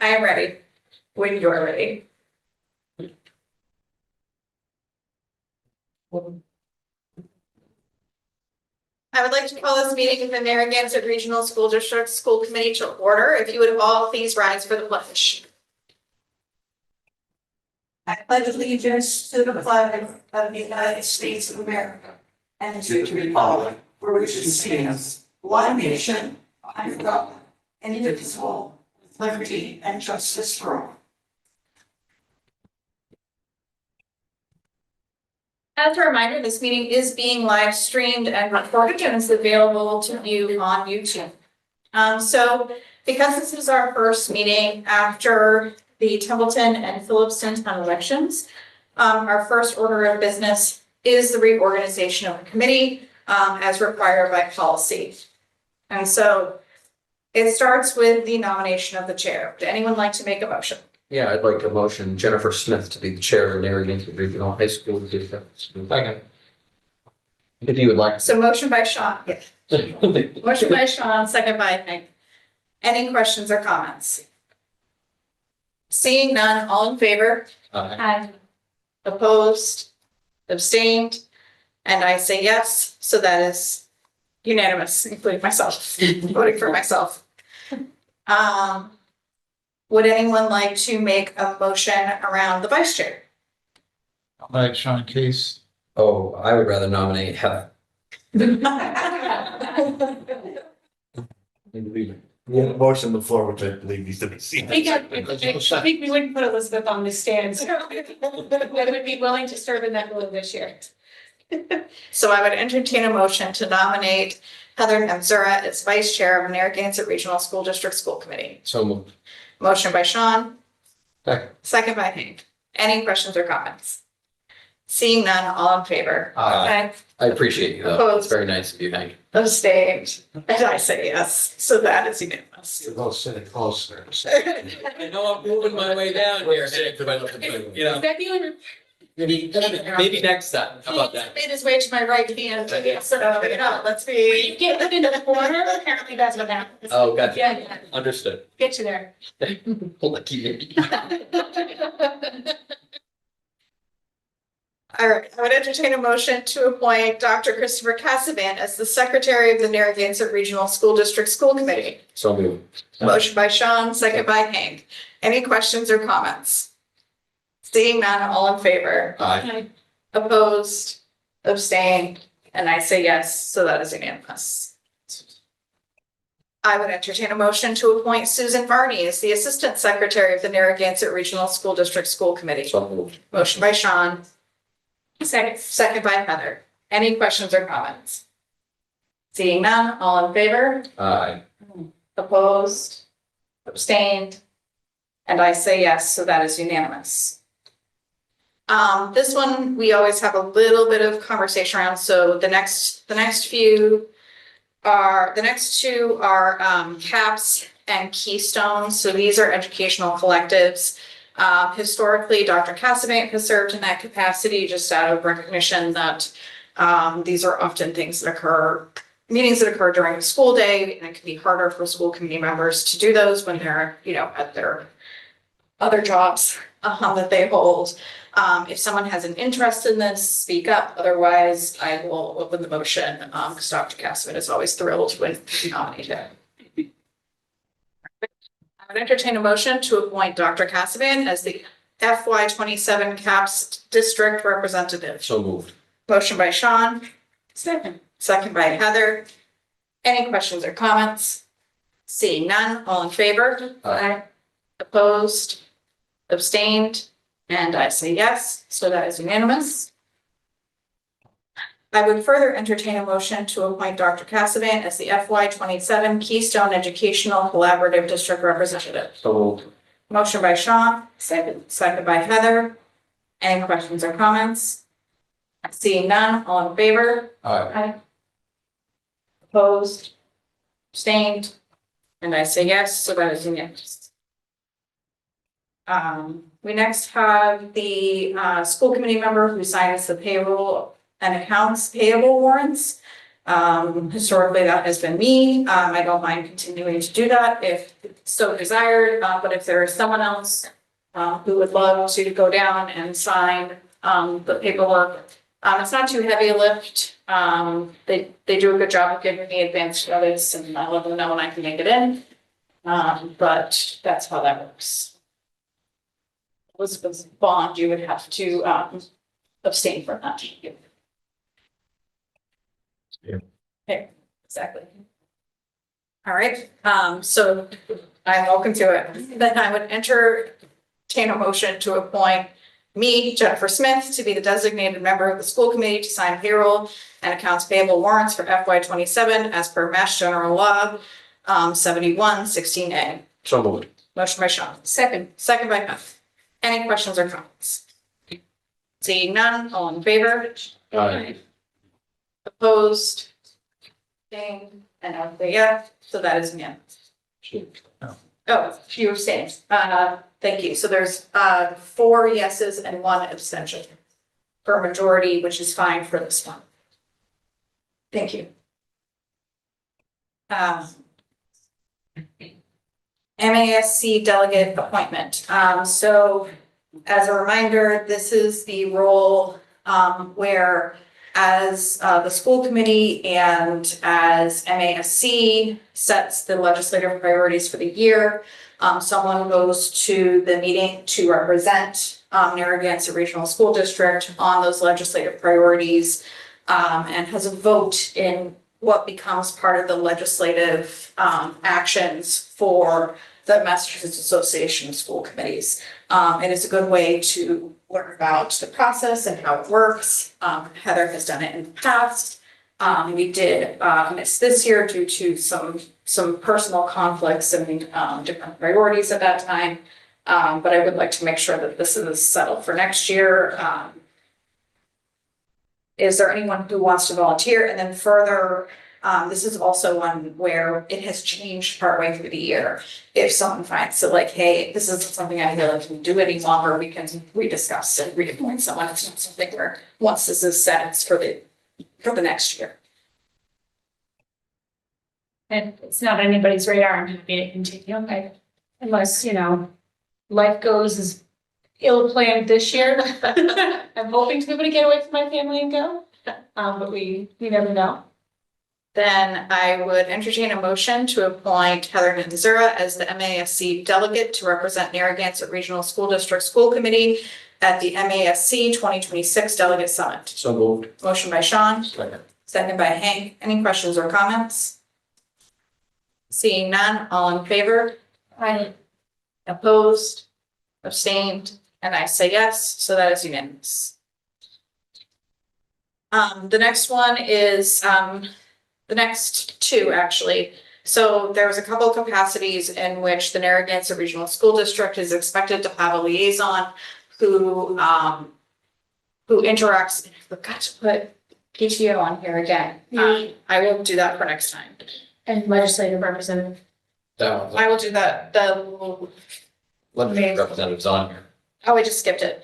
I am ready. When you're ready. I would like to call this meeting of the Narragansett Regional School District School Committee to order. If you would all please rise for the pledge. I pledge allegiance to the flag of the United States of America and to the republic for which it stands, one nation, under God, indivisible, with liberty and justice for all. As a reminder, this meeting is being live streamed and recorded and is available to view on YouTube. So because this is our first meeting after the Templeton and Phillipston town elections, our first order of business is the reorganization of the committee as required by policy. And so it starts with the nomination of the chair. Would anyone like to make a motion? Yeah, I'd like to motion Jennifer Smith to be the chair of Narragansett Regional High School District. Second. If you would like. So motion by Sean. Yeah. Motion by Sean, second by Hank. Any questions or comments? Seeing none, all in favor? Aye. Opposed? Abstained? And I say yes, so that is unanimous, including myself, voting for myself. Would anyone like to make a motion around the vice chair? Like Sean Case. Oh, I would rather nominate Heather. We have a motion on the floor, which I believe needs to be seen. I think we wouldn't put Elizabeth on the stand, so I would be willing to serve in that role this year. So I would entertain a motion to nominate Heather Nemzura as vice chair of Narragansett Regional School District School Committee. So moved. Motion by Sean, Second. second by Hank. Any questions or comments? Seeing none, all in favor? Aye. I appreciate you though. Opposed? It's very nice of you, Hank. Abstained, and I say yes, so that is unanimous. You're both sitting closer. I know I'm moving my way down here, but you know, Is that the only? maybe next time. How about that? Made his way to my right hand, so, you know, let's be. Get within the corner, apparently that's what happens. Oh, gotcha. Yeah, Understood. get you there. Lucky me. All right, I would entertain a motion to appoint Dr. Christopher Cassavant as the secretary of the Narragansett Regional School District School Committee. So moved. Motion by Sean, second by Hank. Any questions or comments? Seeing none, all in favor? Aye. Opposed, abstained, and I say yes, so that is unanimous. I would entertain a motion to appoint Susan Varney as the assistant secretary of the Narragansett Regional School District School Committee. So moved. Motion by Sean, Second. second by Heather. Any questions or comments? Seeing none, all in favor? Aye. Opposed, abstained, and I say yes, so that is unanimous. This one, we always have a little bit of conversation around, so the next two are CAPS and Keystones, so these are educational collectives. Historically, Dr. Cassavant has served in that capacity just out of recognition that these are often things that occur, meetings that occur during the school day, and it can be harder for school committee members to do those when they're, you know, at their other jobs that they hold. If someone has an interest in this, speak up. Otherwise, I will open the motion because Dr. Cassavant is always thrilled when nominated. I would entertain a motion to appoint Dr. Cassavant as the FY 27 CAPS district representative. So moved. Motion by Sean, Second. second by Heather. Any questions or comments? Seeing none, all in favor? Aye. Opposed, abstained, and I say yes, so that is unanimous. I would further entertain a motion to appoint Dr. Cassavant as the FY 27 Keystone Educational Collaborative District Representative. So moved. Motion by Sean, second by Heather. Any questions or comments? Seeing none, all in favor? Aye. Opposed, abstained, and I say yes, so that is unanimous. We next have the school committee member who signs the payroll and accounts payable warrants. Historically, that has been me. I don't mind continuing to do that if so desired, but if there is someone else who would love to go down and sign the paperwork, it's not too heavy a lift. They do a good job of giving me advanced notice, and I let them know when I can make it in. But that's how that works. Elizabeth's bond, you would have to abstain from that. Yeah. Okay, exactly. All right, so I'm open to it. Then I would entertain a motion to appoint me, Jennifer Smith, to be the designated member of the school committee to sign payroll and accounts payable warrants for FY 27 as per Mass General Law 71-16A. So moved. Motion by Sean, Second. second by Beth. Any questions or comments? Seeing none, all in favor? Aye. Opposed? Abstained? And I'll say yeah, so that is unanimous. Oh, you abstained. Thank you. So there's 4 yeses and 1 abstention for a majority, which is fine for this one. Thank you. MASC delegate appointment. So as a reminder, this is the role where as the school committee and as MASC sets the legislative priorities for the year, someone goes to the meeting to represent Narragansett Regional School District on those legislative priorities and has a vote in what becomes part of the legislative actions for the Massachusetts Association of School Committees. It is a good way to learn about the process and how it works. Heather has done it in the past. We did miss this year due to some personal conflicts and different priorities at that time. But I would like to make sure that this is settled for next year. Is there anyone who wants to volunteer? And then further, this is also one where it has changed partway through the year. If someone finds that like, hey, this isn't something I feel like can do any longer, we can rediscuss and reappoint someone. It's not something where once this is set, it's for the next year. And it's not on anybody's radar, I'm happy to continue, okay? Unless, life goes as ill-planned this year. I'm hoping to be able to get away from my family and go, but we never know. Then I would entertain a motion to appoint Heather Nzura as the MASC delegate to represent Narragansett Regional School District School Committee at the MASC 2026 Delegate Summit. So moved. Motion by Sean, Second. second by Hank. Any questions or comments? Seeing none, all in favor? Aye. Opposed? Abstained? And I say yes, so that is unanimous. The next one is the next 2 actually. So there was a couple of capacities in which the Narragansett Regional School District is expected to have a liaison who interacts. I forgot to put PTO on here again. I will do that for next time. And legislative representative. That one. I will do that. Legislative representatives on here. Oh, I just skipped it.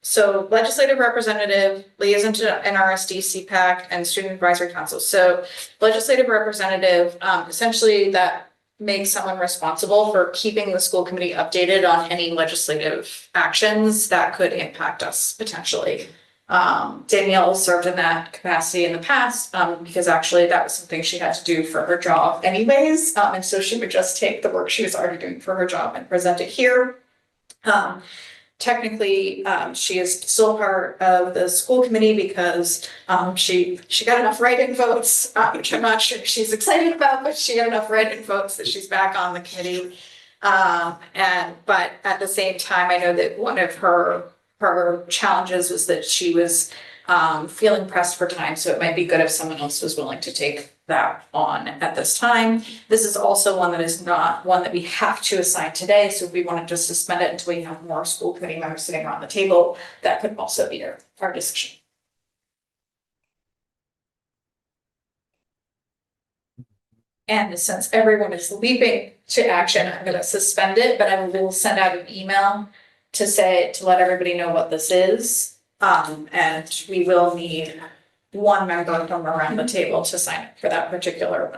So legislative representative, liaison to NRSD, CPAC, and student advisory council. So legislative representative, essentially that makes someone responsible for keeping the school committee updated on any legislative actions that could impact us potentially. Danielle served in that capacity in the past, because actually that was something she had to do for her job anyways. And so she would just take the work she was already doing for her job and present it here. Technically, she is still part of the school committee because she got enough write-in votes, which I'm not sure she's excited about, but she got enough write-in votes that she's back on the committee. But at the same time, I know that one of her challenges was that she was feeling pressed for time, so it might be good if someone else was willing to take that on at this time. This is also one that is not one that we have to assign today, so if we wanted to suspend it until we have more school committee members sitting around the table, that could also be our decision. And since everyone is leaping to action, I'm gonna suspend it, but I will send out an email to let everybody know what this is. And we will need one member from around the table to sign up for that particular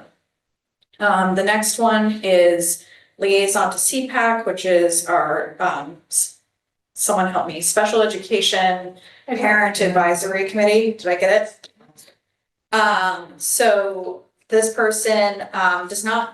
one. The next one is liaison to CPAC, which is our, someone help me, Special Education Parent Advisory Committee. Did I get it? So this person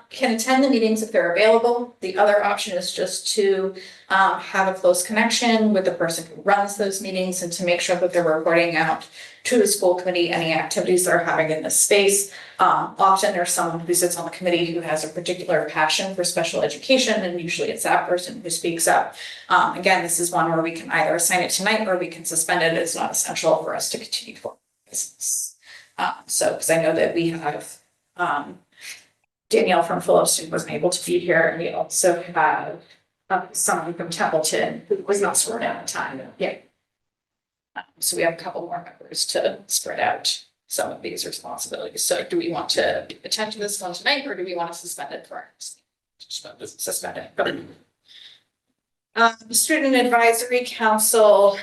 can attend the meetings if they're available. The other option is just to have a close connection with the person who runs those meetings and to make sure that they're reporting out to the school committee any activities they're having in this space. Often there's someone who sits on the committee who has a particular passion for special education, and usually it's that person who speaks up. Again, this is one where we can either assign it tonight or we can suspend it. It's not essential for us to continue for business. Because I know that we have Danielle from Phillipston wasn't able to be here, and we also have someone from Templeton who was not sworn in at the time. Yeah. So we have a couple more members to spread out some of these responsibilities. So do we want to attend to this one tonight, or do we want to suspend it for our next? Suspend it. Student Advisory Council,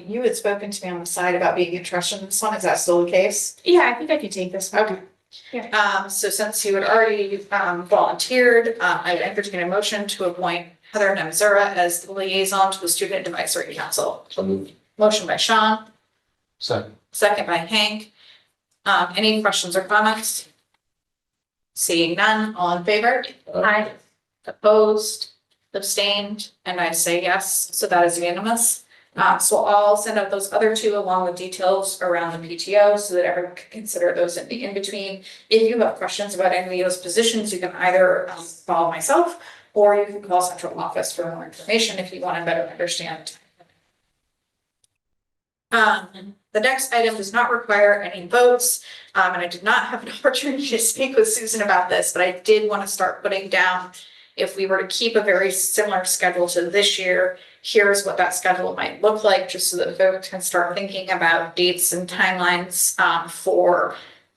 you had spoken to me on the side about being interested in this one. Is that still the case? Yeah, I think I could take this one. Okay. Yeah. So since you had already volunteered, I would entertain a motion to appoint Heather Nemzura as the liaison to the Student Advisory Council. So moved. Motion by Sean, Second. second by Hank. Any questions or comments? Seeing none, all in favor? Aye. Opposed, abstained, and I say yes, so that is unanimous. So I'll send out those other two along with details around the PTO so that everyone can consider those in the in-between. If you have questions about any of those positions, you can either follow myself or you can call central office for more information if you want to better understand. The next item does not require any votes, and I did not have an opportunity to speak with Susan about this, but I did want to start putting down, if we were to keep a very similar schedule to this year, here's what that schedule might look like, just so that folks can start thinking about dates and timelines for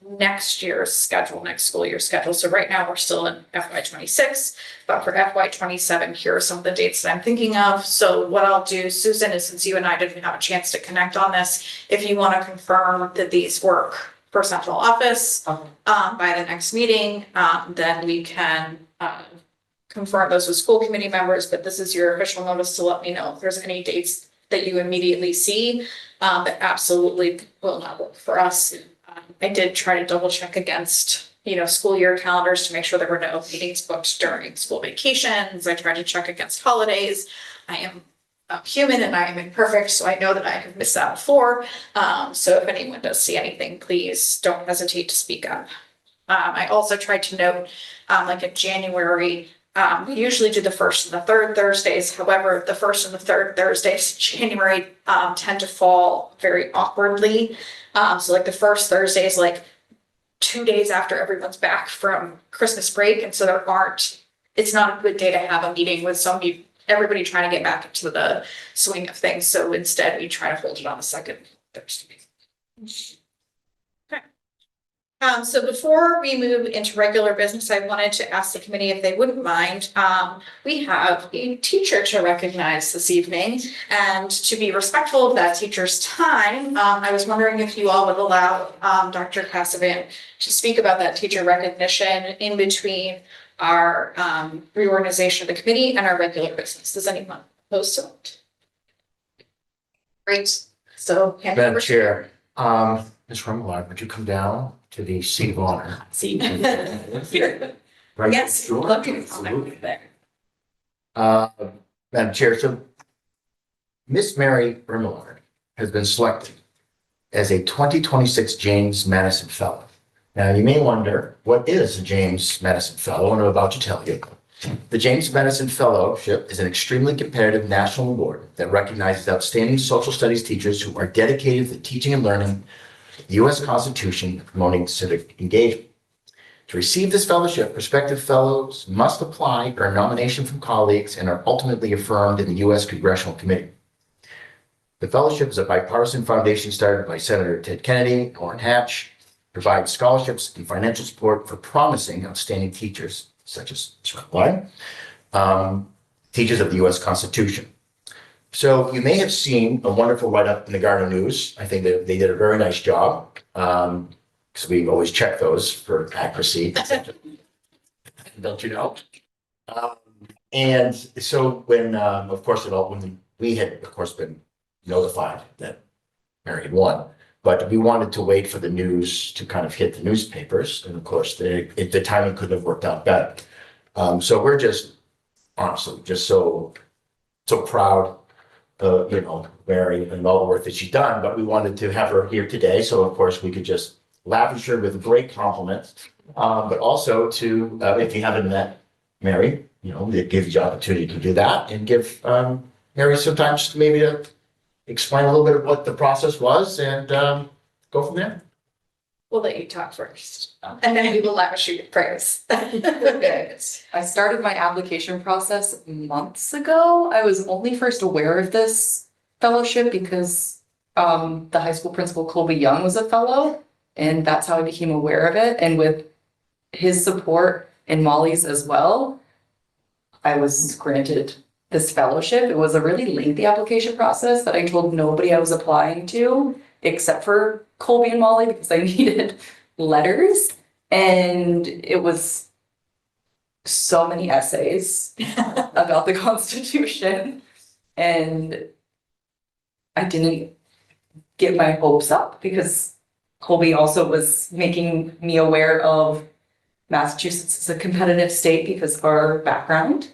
next year's schedule, next school year schedule. So right now we're still in FY26, but for FY27, here are some of the dates that I'm thinking of. So what I'll do, Susan, is since you and I didn't have a chance to connect on this, if you want to confirm that these work for central office by the next meeting, then we can confirm those with school committee members, but this is your official notice to let me know if there's any dates that you immediately see that absolutely will not work for us. I did try to double check against, school year calendars to make sure there were no meetings booked during school vacations. I tried to check against holidays. I am human and I am imperfect, so I know that I have missed that before. So if anyone does see anything, please don't hesitate to speak up. I also tried to note, like in January, we usually do the first and the third Thursdays. However, the first and the third Thursdays in January tend to fall very awkwardly. So like the first Thursday is like 2 days after everyone's back from Christmas break. And so it's not a good day to have a meeting with everybody trying to get back into the swing of things. So instead we try to hold it on the second Thursday. So before we move into regular business, I wanted to ask the committee if they wouldn't mind. We have a teacher to recognize this evening, and to be respectful of that teacher's time, I was wondering if you all would allow Dr. Cassavant to speak about that teacher recognition in between our reorganization of the committee and our regular business. Does anyone oppose to that? Great. So, Madam Chair, Ms. Remillard, would you come down to the seat of honor? See. Right? Yes, Sure. looking Absolutely. there. Madam Chair, so Miss Mary Remillard has been selected as a 2026 James Madison Fellow. Now, you may wonder, what is a James Madison Fellow? And I'm about to tell you. The James Madison Fellowship is an extremely competitive national award that recognizes outstanding social studies teachers who are dedicated to teaching and learning the U.S. Constitution and promoting civic engagement. To receive this fellowship, prospective fellows must apply, earn nomination from colleagues, and are ultimately affirmed in the U.S. Congressional Committee. The fellowship is a bipartisan foundation started by Senator Ted Kennedy and Orrin Hatch, provides scholarships and financial support for promising, outstanding teachers, such as teachers of the U.S. Constitution. So you may have seen a wonderful write-up in the Gardner News. I think that they did a very nice job Because we always check those for accuracy. Don't you know? Um, and so when, of course, when we had, of course, been notified that Mary had won, but we wanted to wait for the news to kind of hit the newspapers. And of course, the timing couldn't have worked out better. So we're just honestly just so proud of, Mary and all the work that she's done, but we wanted to have her here today. So of course, we could just lavish her with great compliments. But also to, if you haven't met Mary, it gives you the opportunity to do that and give Mary some time just maybe to explain a little bit of what the process was and go from there. We'll let you talk first, and then we will lavish you with praise. Okay. I started my application process months ago. I was only first aware of this fellowship because the high school principal, Colby Young, was a fellow, and that's how I became aware of it. And with his support and Molly's as well, I was granted this fellowship. It was a really lengthy application process that I told nobody I was applying to, except for Colby and Molly, because I needed letters. And it was so many essays about the Constitution. And I didn't get my hopes up because Colby also was making me aware of Massachusetts is a competitive state because of our background.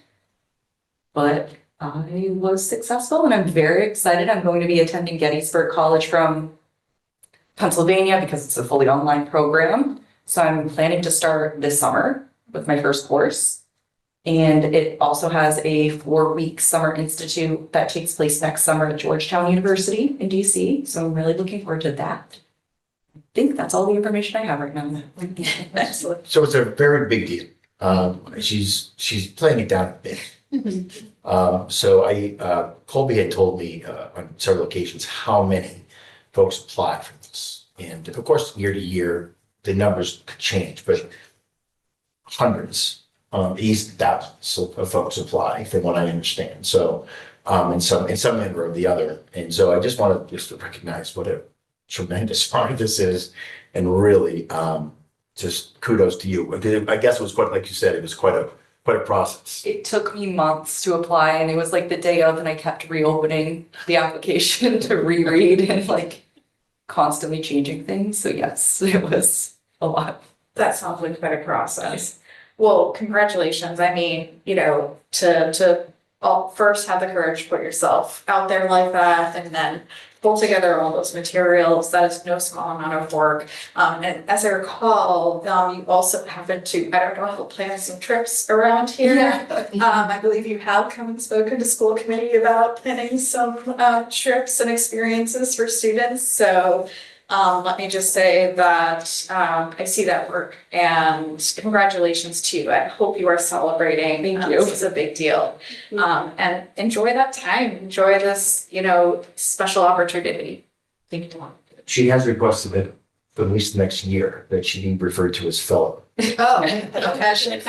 But I was successful and I'm very excited. I'm going to be attending Gettysburg College from Pennsylvania because it's a fully online program. So I'm planning to start this summer with my first course. And it also has a 4-week summer institute that takes place next summer at Georgetown University in DC. So I'm really looking forward to that. I think that's all the information I have right now. Excellent. So it's a very big deal. She's playing it down a bit. Colby had told me on several occasions how many folks applied for this. And of course, year to year, the numbers could change, but hundreds, easily thousands of folks apply from what I understand. So, in some manner or the other. And so I just want to recognize what a tremendous honor this is and really, just kudos to you. I guess it was quite, like you said, it was quite a process. It took me months to apply and it was like the day of and I kept reopening the application to reread and like constantly changing things. So yes, it was a lot. That sounds like quite a process. Well, congratulations. I mean, to first have the courage to put yourself out there like that and then pull together all those materials. That is no small amount of work. And as I recall, you also happen to, I don't know, plan some trips around here. I believe you have come and spoken to school committee about planning some trips and experiences for students. So let me just say that I see that work and congratulations to you. I hope you are celebrating. Thank you. This is a big deal. And enjoy that time. Enjoy this, special opportunity. Thank you. She has requested that for at least the next year that she be referred to as fellow. Oh, okay.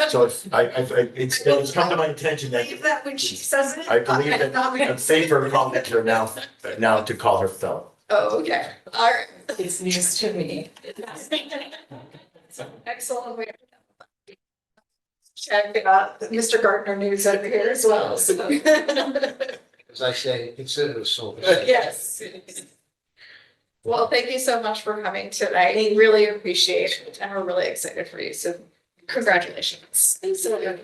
So it's come to my attention that Believe that when she says it. I believe that I'm safer calling her now to call her fellow. Oh, okay. All right. It's news to me. Excellent. Check Mr. Gardner news over here as well. So. As I say, consider it so. Yes. Well, thank you so much for coming tonight. We really appreciate it and we're really excited for you. So congratulations. Thanks so much.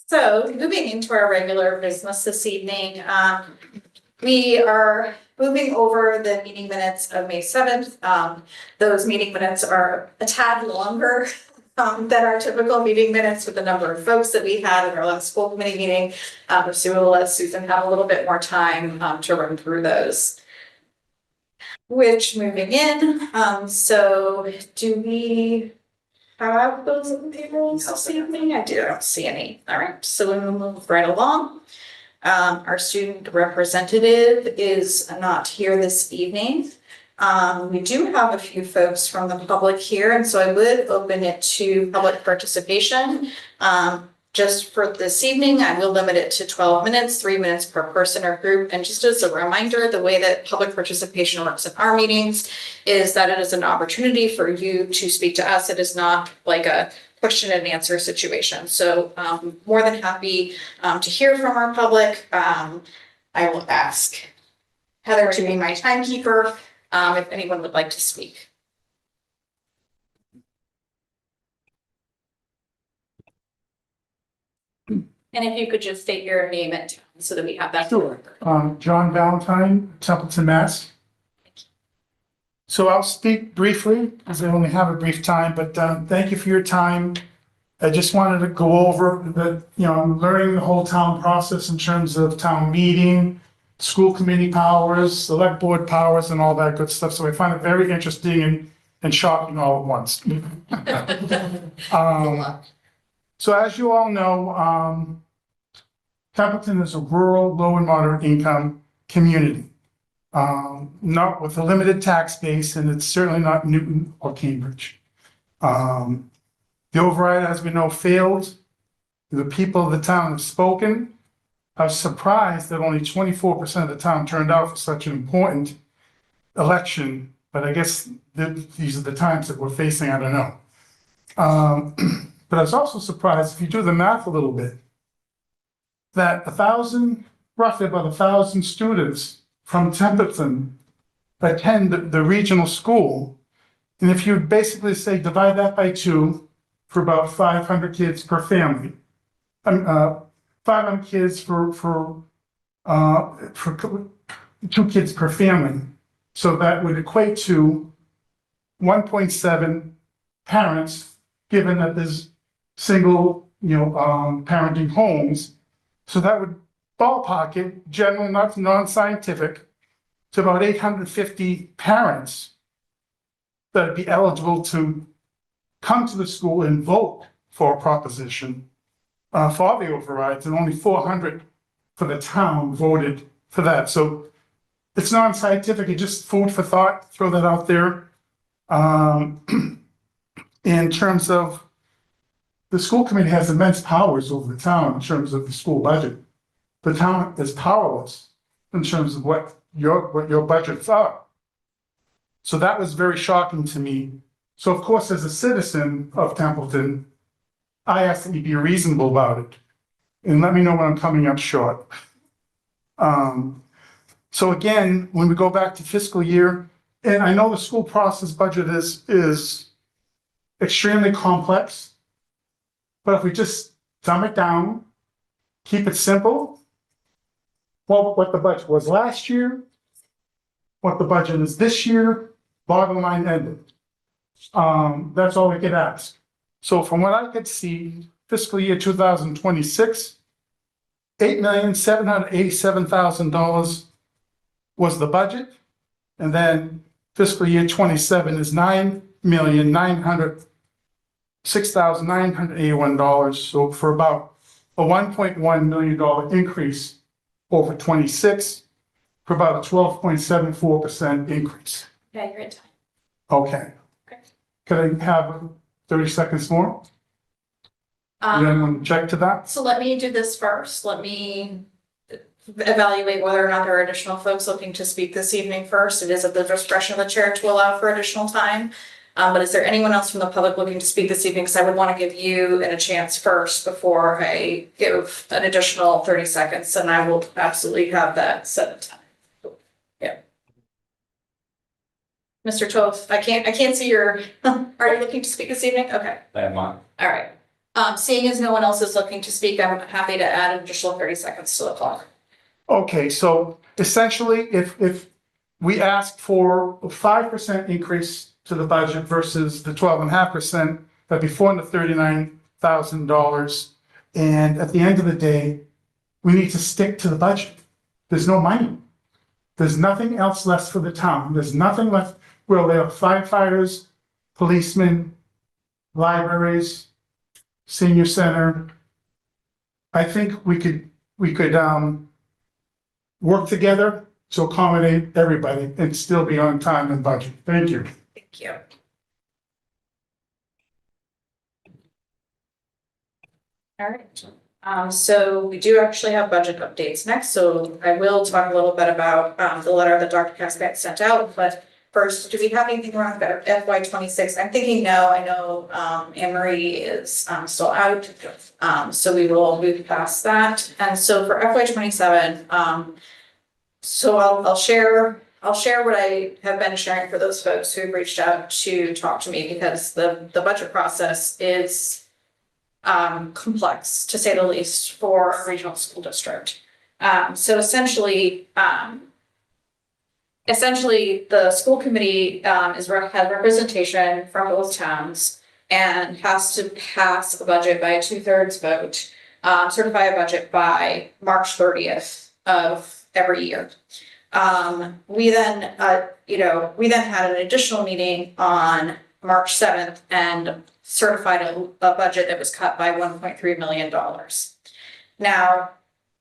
So moving into our regular business this evening, we are moving over the meeting minutes of May 7th. Those meeting minutes are a tad longer than our typical meeting minutes with the number of folks that we had in our last school committee meeting. So we'll let Susan have a little bit more time to run through those. Which moving in, so do we have those in the payrolls this evening? I don't see any. All right, so we will move right along. Our student representative is not here this evening. We do have a few folks from the public here, and so I would open it to public participation. Just for this evening, I will limit it to 12 minutes, 3 minutes per person or group. And just as a reminder, the way that public participation works in our meetings is that it is an opportunity for you to speak to us. It is not like a question and answer situation. So more than happy to hear from our public. I will ask Heather to be my timekeeper if anyone would like to speak. And if you could just state your name and town so that we have that. Sure. John Valentine, Templeton, Mass. So I'll speak briefly, as I only have a brief time, but thank you for your time. I just wanted to go over the, I'm learning the whole town process in terms of town meeting, school committee powers, select board powers, and all that good stuff. So I find it very interesting and shocking all at once. So as you all know, Templeton is a rural, low and moderate income community. Not with a limited tax base, and it's certainly not Newton or Cambridge. The override, as we know, failed. The people of the town have spoken. I was surprised that only 24% of the town turned out for such an important election, but I guess these are the times that we're facing, I don't know. But I was also surprised, if you do the math a little bit, that roughly about 1,000 students from Templeton attend the regional school. And if you basically say divide that by 2 for about 500 kids per family, 500 kids for 2 kids per family. So that would equate to 1.7 parents, given that there's single, parenting homes. So that would ballpark it, general, not non-scientific, to about 850 parents that would be eligible to come to the school and vote for a proposition for the overrides, and only 400 for the town voted for that. So it's non-scientific, it's just food for thought, throw that out there. In terms of, the school committee has immense powers over the town in terms of the school budget. The town is powerless in terms of what your budgets are. So that was very shocking to me. So of course, as a citizen of Templeton, I ask that you be reasonable about it and let me know when I'm coming up short. So again, when we go back to fiscal year, and I know the school process budget is extremely complex, but if we just dumb it down, keep it simple, well, what the budget was last year, what the budget is this year, bottom line ended. That's all we could ask. So from what I could see, fiscal year 2026, $8,787,000 was the budget. And then fiscal year 27 is $9,906,981. So for about a $1.1 million increase over 26, for about a 12.74% increase. Yeah, you're in time. Okay. Okay. Could I have 30 seconds more? Anyone check to that? So let me do this first. Let me evaluate whether or not there are additional folks looking to speak this evening first. It is at the discretion of the chair to allow for additional time. But is there anyone else from the public looking to speak this evening? Because I would want to give you a chance first before I give an additional 30 seconds, and I will absolutely have that set of time. Yeah. Mr. Toth, I can't see your, are you looking to speak this evening? Okay. I am on. All right. Seeing as no one else is looking to speak, I'm happy to add an additional 30 seconds to the clock. Okay, so essentially, if we ask for a 5% increase to the budget versus the 12.5%, that'd be $439,000. And at the end of the day, we need to stick to the budget. There's no money. There's nothing else left for the town. There's nothing left. Well, there are firefighters, policemen, libraries, senior center. I think we could work together to accommodate everybody and still be on time and budget. Thank you. Thank you. All right, so we do actually have budget updates next, so I will talk a little bit about, the letter that Dr. Casabet sent out, but first, do we have anything around FY 26? I'm thinking no, I know, Anne Marie is, still out. So we will move past that, and so for FY 27, so I'll share what I have been sharing for those folks who have reached out to talk to me, because the budget process is complex, to say the least, for a regional school district. So essentially, the school committee has representation from both towns and has to pass a budget by a 2/3 vote, certify a budget by March 30th of every year. We then had an additional meeting on March 7th and certified a budget that was cut by $1.3 million. Now,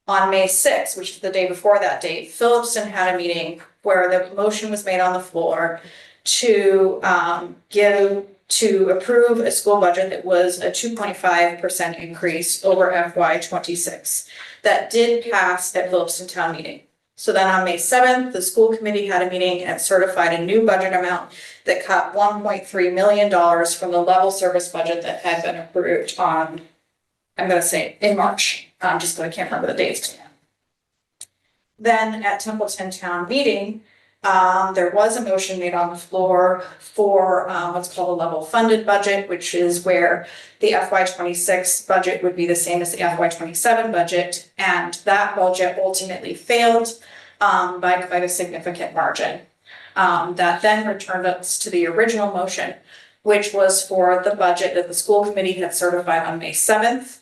on May 6th, which is the day before that date, Phillipston had a meeting where the motion was made on the floor to approve a school budget that was a 2.5% increase over FY 26. That did pass at Phillipston Town Meeting. So then on May 7th, the school committee had a meeting and certified a new budget amount that cut $1.3 million from the level service budget that had been approved on, I'm gonna say in March, just because I can't remember the dates. Then at Templeton Town Meeting, there was a motion made on the floor for what's called a level funded budget, which is where the FY 26 budget would be the same as the FY 27 budget, and that budget ultimately failed by quite a significant margin. That then returned us to the original motion, which was for the budget that the school committee had certified on May 7th,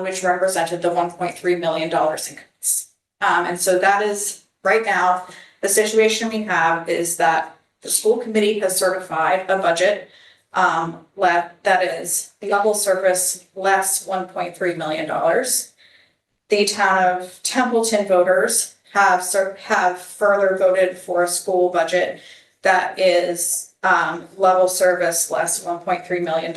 which represented the $1.3 million increase. And so that is right now, the situation we have is that the school committee has certified a budget that is level service less $1.3 million. The town of Templeton voters have further voted for a school budget that is level service less $1.3 million,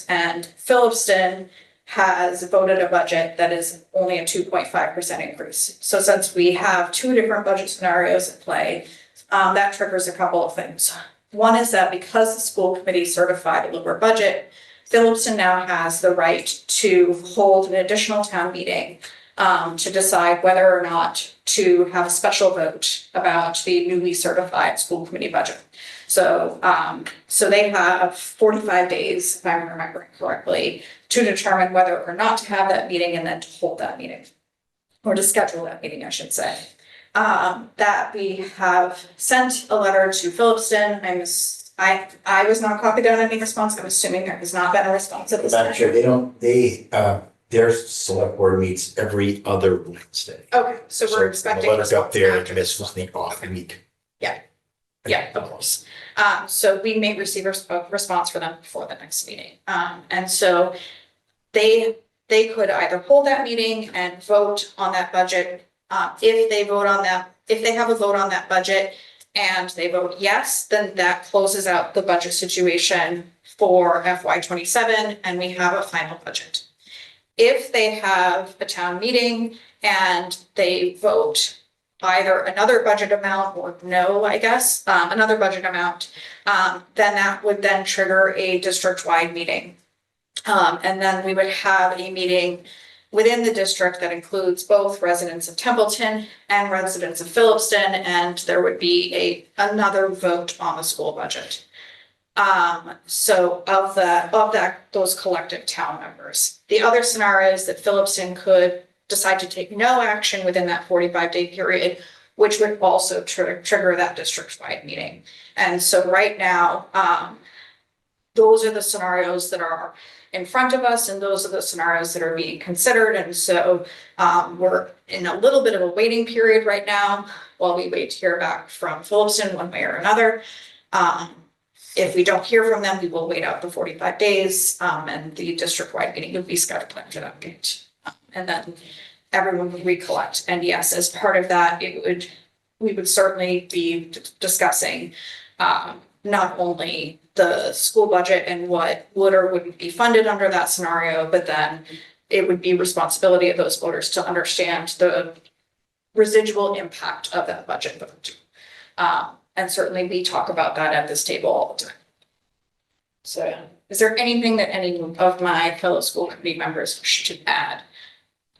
and Phillipston has voted a budget that is only a 2.5% increase. So since we have two different budget scenarios at play, that triggers a couple of things. One is that because the school committee certified a lower budget, Phillipston now has the right to hold an additional town meeting to decide whether or not to have a special vote about the newly certified school committee budget. So they have 45 days, if I'm remembering correctly, to determine whether or not to have that meeting and then to hold that meeting, or to schedule that meeting, I should say. That we have sent a letter to Phillipston. I was not copied on any response. I'm assuming there has not been a response at this Madam time. Chair, their select board meets every other Wednesday. Okay, so we're expecting. The letter's up there, after and it's this one. something off week. Yeah, of course. So we may receive a response for them before the next meeting. And so they could either hold that meeting and vote on that budget. If they have a vote on that budget and they vote yes, then that closes out the budget situation for FY 27 and we have a final budget. If they have a town meeting and they vote either another budget amount or no, I guess, another budget amount, then that would then trigger a district-wide meeting. And then we would have a meeting within the district that includes both residents of Templeton and residents of Phillipston, and there would be another vote on the school budget. So of those collective town members. The other scenario is that Phillipston could decide to take no action within that 45-day period, which would also trigger that district-wide meeting. And so right now, those are the scenarios that are in front of us, and those are the scenarios that are being considered. And so we're in a little bit of a waiting period right now while we wait to hear back from Phillipston one way or another. If we don't hear from them, we will wait out the 45 days and the district-wide meeting will be scheduled after that date. And then everyone would recollect. And yes, as part of that, it would we would certainly be discussing not only the school budget and what would or wouldn't be funded under that scenario, but then it would be responsibility of those voters to understand the residual impact of that budget vote. And certainly we talk about that at this table all the time. So is there anything that any of my fellow school committee members wish to add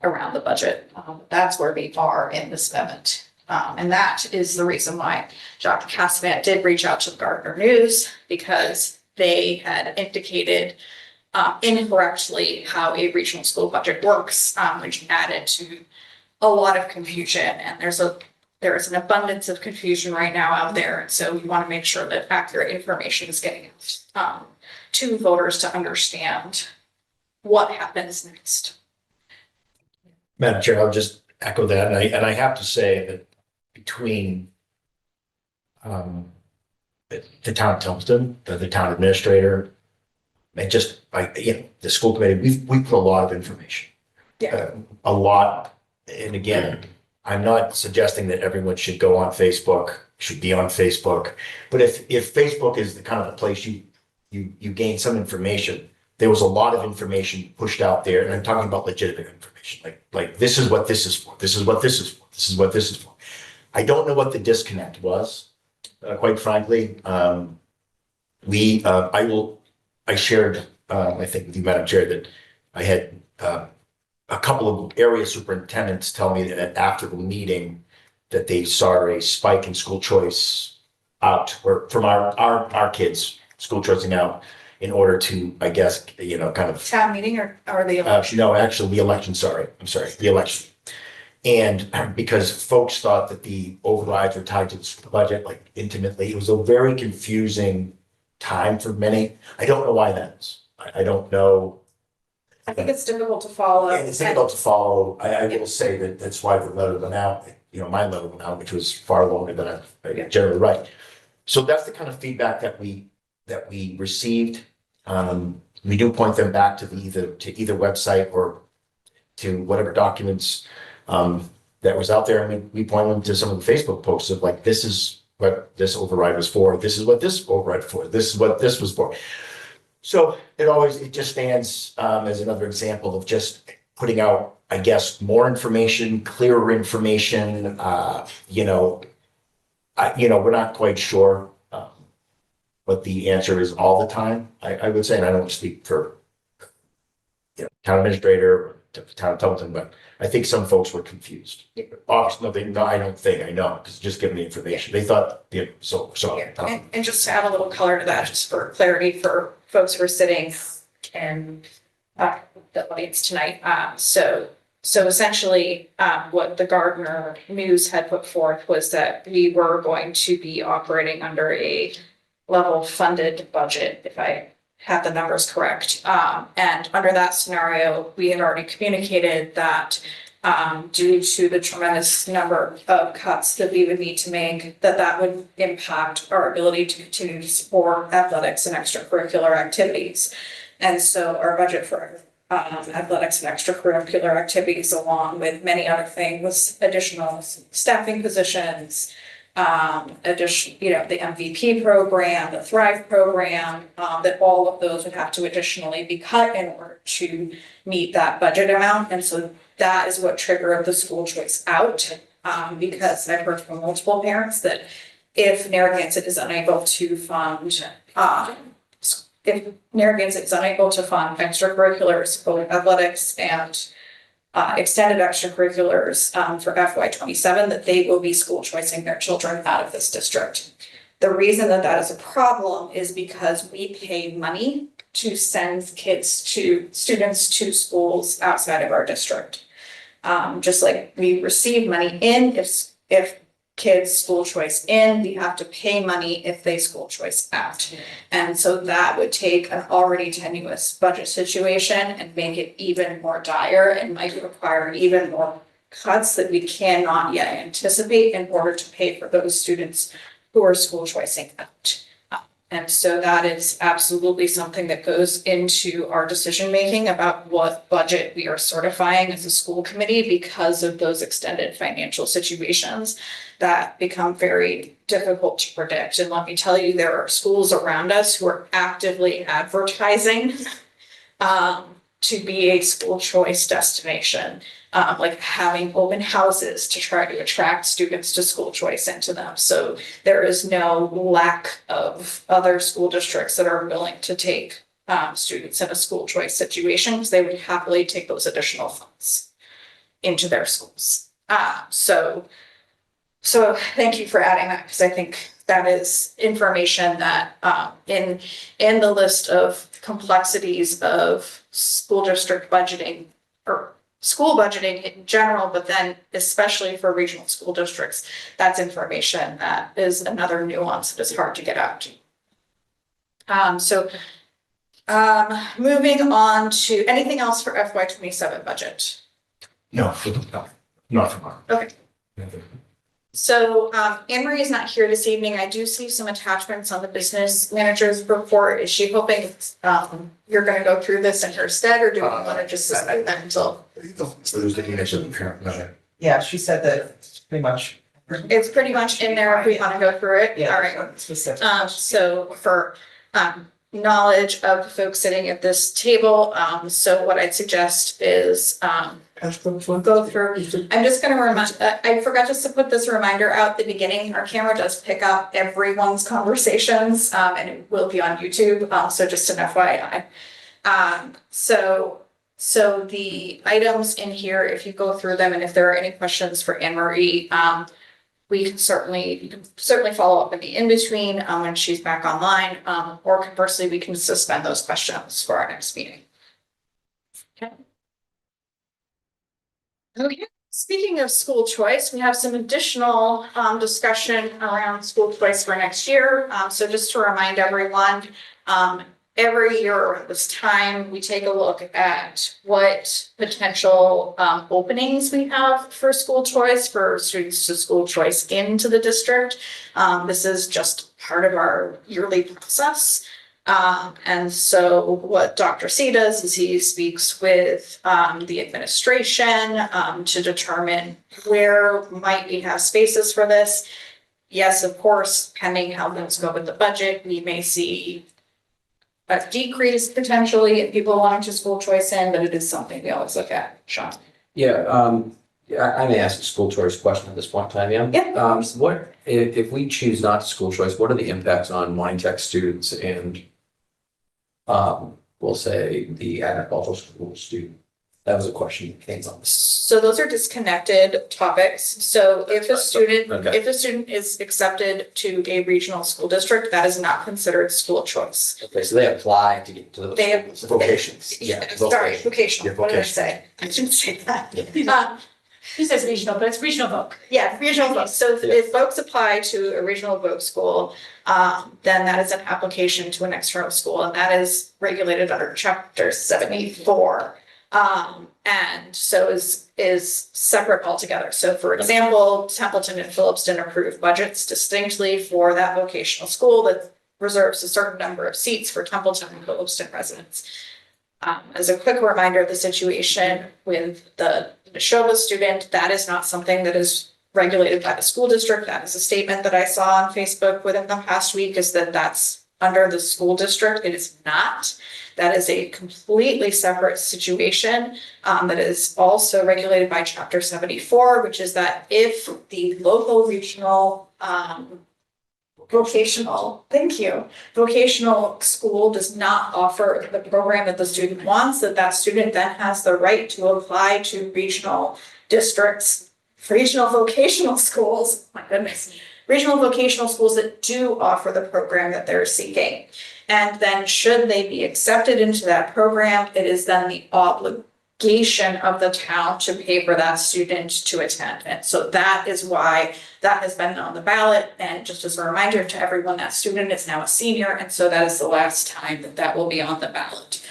around the budget? That's where we are in this event. And that is the reason why Dr. Cassavant did reach out to the Gardner News, because they had indicated incorrectly how a regional school budget works, which added to a lot of confusion. And there is an abundance of confusion right now out there. And so we want to make sure that accurate information is getting to voters to understand what happens next. Madam Chair, I'll just echo that, and I have to say that between the town of Templeton, the town administrator, and just the school committee, we put a lot of information. Yeah. A lot, and again, I'm not suggesting that everyone should go on Facebook, should be on Facebook, but if Facebook is the kind of the place you gain some information, there was a lot of information pushed out there, and I'm talking about legitimate information, like this is what this is for, this is what this is for, this is what this is for. I don't know what the disconnect was, quite frankly. I shared, I think with you, Madam Chair, that I had a couple of area superintendents tell me that after the meeting that they saw a spike in school choice out, or from our kids, school choicing out, in order to, I guess, kind of. Town meeting or the election? No, actually, the election, the election. And because folks thought that the overrides were tied to the budget, like intimately, it was a very confusing time for many. I don't know why that is. I don't know. I think it's difficult to follow. And it's difficult to follow. I will say that that's why the letter went out, my letter went out, which was far longer than I generally write. So that's the kind of feedback that we received. We do point them back to either website or to whatever documents that was out there, and we point them to some of the Facebook posts of like, this is what this override was for, this is what this override for, this is what this was for. So it just stands as another example of just putting out, I guess, more information, clearer information. We're not quite sure what the answer is all the time. I would say, and I don't speak for town administrator or town of Templeton, but I think some folks were confused. Obviously, I don't think, I know, because just given the information, they thought, so. And just to add a little color to that, just for clarity for folks who are sitting in the audience tonight. So essentially, what the Gardner News had put forth was that we were going to be operating under a level funded budget, if I have the numbers correct. And under that scenario, we had already communicated that due to the tremendous number of cuts that we would need to make, that would impact our ability to continue to support athletics and extracurricular activities. And so our budget for athletics and extracurricular activities, along with many other things, additional staffing positions, the MVP program, the Thrive program, that all of those would have to additionally be cut in order to meet that budget amount. And so that is what triggered the school choice out, because I've heard from multiple parents that if Narragansett is unable to fund, extracurriculars, both athletics and extended extracurriculars for FY27, that they will be school choicing their children out of this district. The reason that is a problem is because we pay money to send students to schools outside of our district. Just like we receive money in if kids school choice in, we have to pay money if they school choice out. And so that would take an already tenuous budget situation and make it even more dire, and might require even more cuts that we cannot yet anticipate in order to pay for those students who are school choicing out. And so that is absolutely something that goes into our decision-making about what budget we are certifying as a school committee because of those extended financial situations that become very difficult to predict. And let me tell you, there are schools around us who are actively advertising to be a school choice destination, like having open houses to try to attract students to school choice into them. So there is no lack of other school districts that are willing to take students in a school choice situation because they would happily take those additional funds into their schools. So thank you for adding that because I think that is information that in the list of complexities of school district budgeting or school budgeting in general, but then especially for regional school districts, that's information that is another nuance that is hard to get out to. Moving on to anything else for FY27 budget? No, not from our. Okay. So Anne Marie is not here this evening. I do see some attachments on the business manager's report. Is she hoping you're going to go through this in her stead, or do we want to just suspend that until? Yeah, she said that it's pretty much. It's pretty much in there if we want to go through it. Yeah, All right. specific. So for knowledge of the folks sitting at this table, so what I'd suggest is go through. I'm just gonna remind, I forgot just to put this reminder out at the beginning. Our camera does pick up everyone's conversations, and it will be on YouTube, so just an FYI. So the items in here, if you go through them, and if there are any questions for Anne Marie, you can certainly follow up in the in-between, when she's back online, or conversely, we can suspend those questions for our next meeting. Okay, speaking of school choice, we have some additional discussion around school choice for next year. So just to remind everyone, every year around this time, we take a look at what potential openings we have for school choice, for students to school choice into the district. This is just part of our yearly process. And so what Dr. C does is he speaks with the administration to determine where might we have spaces for this. Yes, of course, pending how things go with the budget, we may see a decrease potentially in people wanting to school choice in, but it is something we always look at. Sean? Yeah, I may ask a school choice question at this point in time, yeah? Yeah. What, if we choose not to school choice, what are the impacts on wine tech students and we'll say the agricultural school student? That was a question that came up. So those are disconnected topics. So if a student, Okay. if a student is accepted to a regional school district, that is not considered school choice. Okay, so they apply to get to those They have- schools. Vocations. Yeah, sorry, vocational, Yeah, what did I vocational. say? I shouldn't say that. He says regional, but it's regional voc. Yeah, regional voc. So if folks apply to a regional voc school, then that is an application to an external school, and that is regulated under chapter 74. And so is separate altogether. So for example, Templeton and Phillipston approved budgets distinctly for that vocational school that reserves a certain number of seats for Templeton and Phillipston residents. As a quick reminder of the situation with the Neshoba student, that is not something that is regulated by the school district. That is a statement that I saw on Facebook within the past week, is that that's under the school district. It is not. That is a completely separate situation that is also regulated by chapter 74, which is that if the local regional vocational school does not offer the program that the student wants, that student then has the right to apply to regional districts, regional vocational schools, my goodness, regional vocational schools that do offer the program that they're seeking. And then should they be accepted into that program, it is then the obligation of the town to pay for that student to attend. And so that is why that has been on the ballot. And just as a reminder to everyone, that student is now a senior. And so that is the last time that that will be on the ballot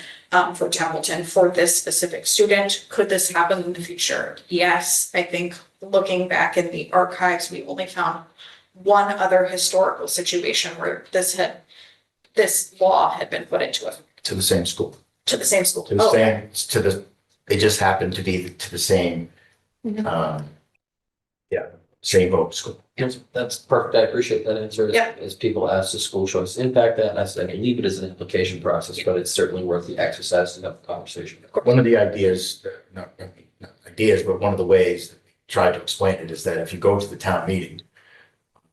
for Templeton for this specific student. Could this happen in the future? Yes, I think looking back in the archives, we only found one other historical situation where this had this law had been put into it, To the same school, to the same school. to the Oh, same, to the, they just happen to be to the same, Mhm. yeah, same vote school. Yes, that's perfect. I appreciate that answer. Yeah. As people ask, does school choice impact that? And I said, I believe it is an application process, but it's certainly worth the exercise to have the conversation. One of the ideas, not ideas, but one of the ways that we tried to explain it is that if you go to the town meeting,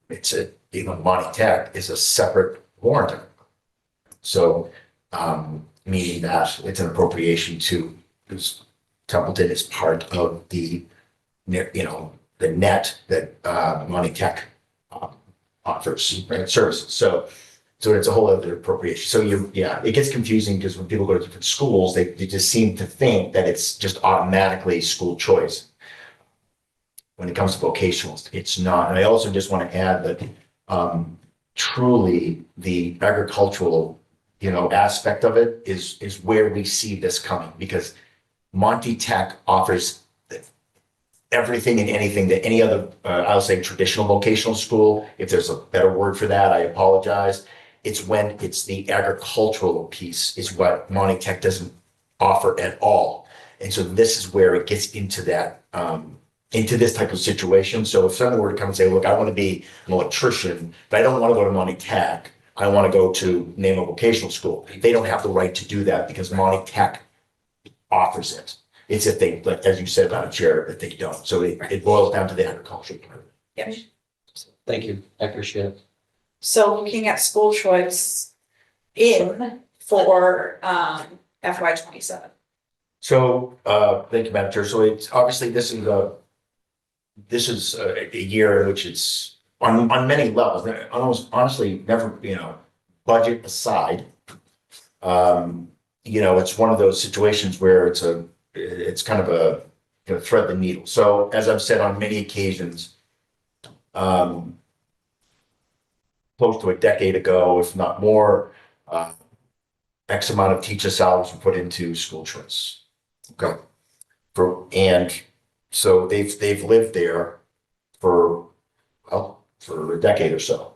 it's a, Monty Tech is a separate warrant article. So, meaning that it's an appropriation to, because Templeton is part of the, the net that, Monty Tech offers, right, services. So it's a whole other appropriation. So it gets confusing because when people go to different schools, they just seem to think that it's just automatically school choice. When it comes to vocationals, it's not. And I also just want to add that truly the agricultural, aspect of it is where we see this coming, because Monty Tech offers everything and anything that any other, I'll say traditional vocational school, if there's a better word for that, I apologize. It's when it's the agricultural piece is what Monty Tech doesn't offer at all. And so this is where it gets into that, into this type of situation. So if someone were to come and say, look, I want to be an electrician, but I don't want to go to Monty Tech. I want to go to name a vocational school. They don't have the right to do that because Monty Tech offers it. It's if they, like, as you said about a chair, if they don't. So it boils down to the agricultural part. yeah. Thank you. I appreciate it. So looking at school choice in for FY 27. So, thank you, Madam Chair. So it's obviously this is a year in which it's on many levels, almost honestly, never, budget aside. It's one of those situations where it's kind of a, thread the needle. So as I've said on many occasions, close to a decade ago, if not more, X amount of teacher salaries were put into school choice. Okay. And so they've lived there for a decade or so.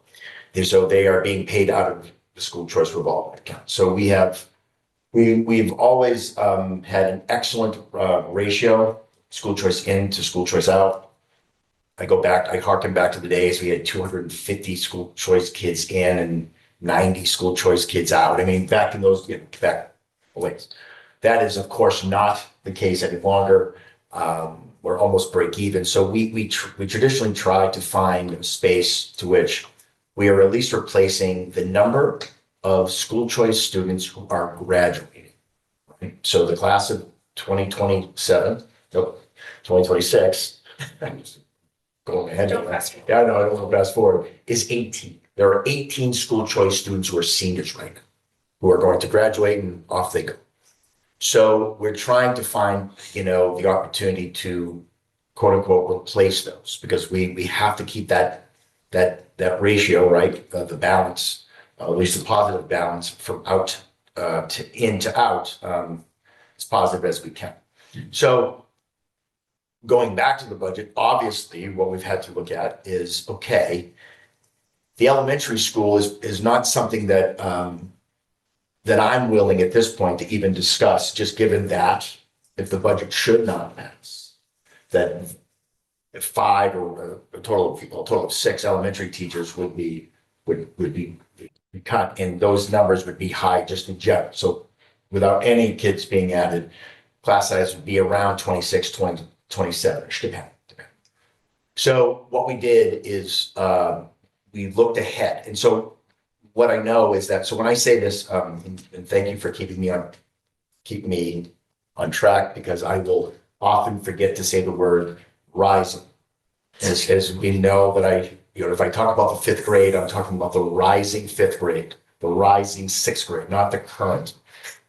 And so they are being paid out of the school choice revolving account. So we've always had an excellent ratio, school choice in to school choice out. I harken back to the days we had 250 school choice kids in and 90 school choice kids out. I mean, back in those, ways. That is, of course, not the case any longer. We're almost break even. So we traditionally try to find a space to which we are at least replacing the number of school choice students who are graduating. Right? So the class of 2027, 2026, going ahead. Don't fast forward. Yeah, I know, I don't want to fast forward, is 18. There are 18 school choice students who are seniors right now, who are going to graduate and off they go. So we're trying to find, the opportunity to quote unquote replace those, because we have to keep that ratio, right? The balance, at least the positive balance from out to in to out, as positive as we can. So going back to the budget, obviously what we've had to look at is, okay, the elementary school is not something that that I'm willing at this point to even discuss, just given that if the budget should not pass, that if 5 or a total of 6 elementary teachers would be cut, and those numbers would be high just in general. So without any kids being added, class size would be around 26, 20, 27-ish, depending. So what we did is we looked ahead. And so what I know is that, so when I say this, and thank you for keeping me on track, because I will often forget to say the word rising. As we know that if I talk about the 5th grade, I'm talking about the rising 5th grade, the rising 6th grade, not the current,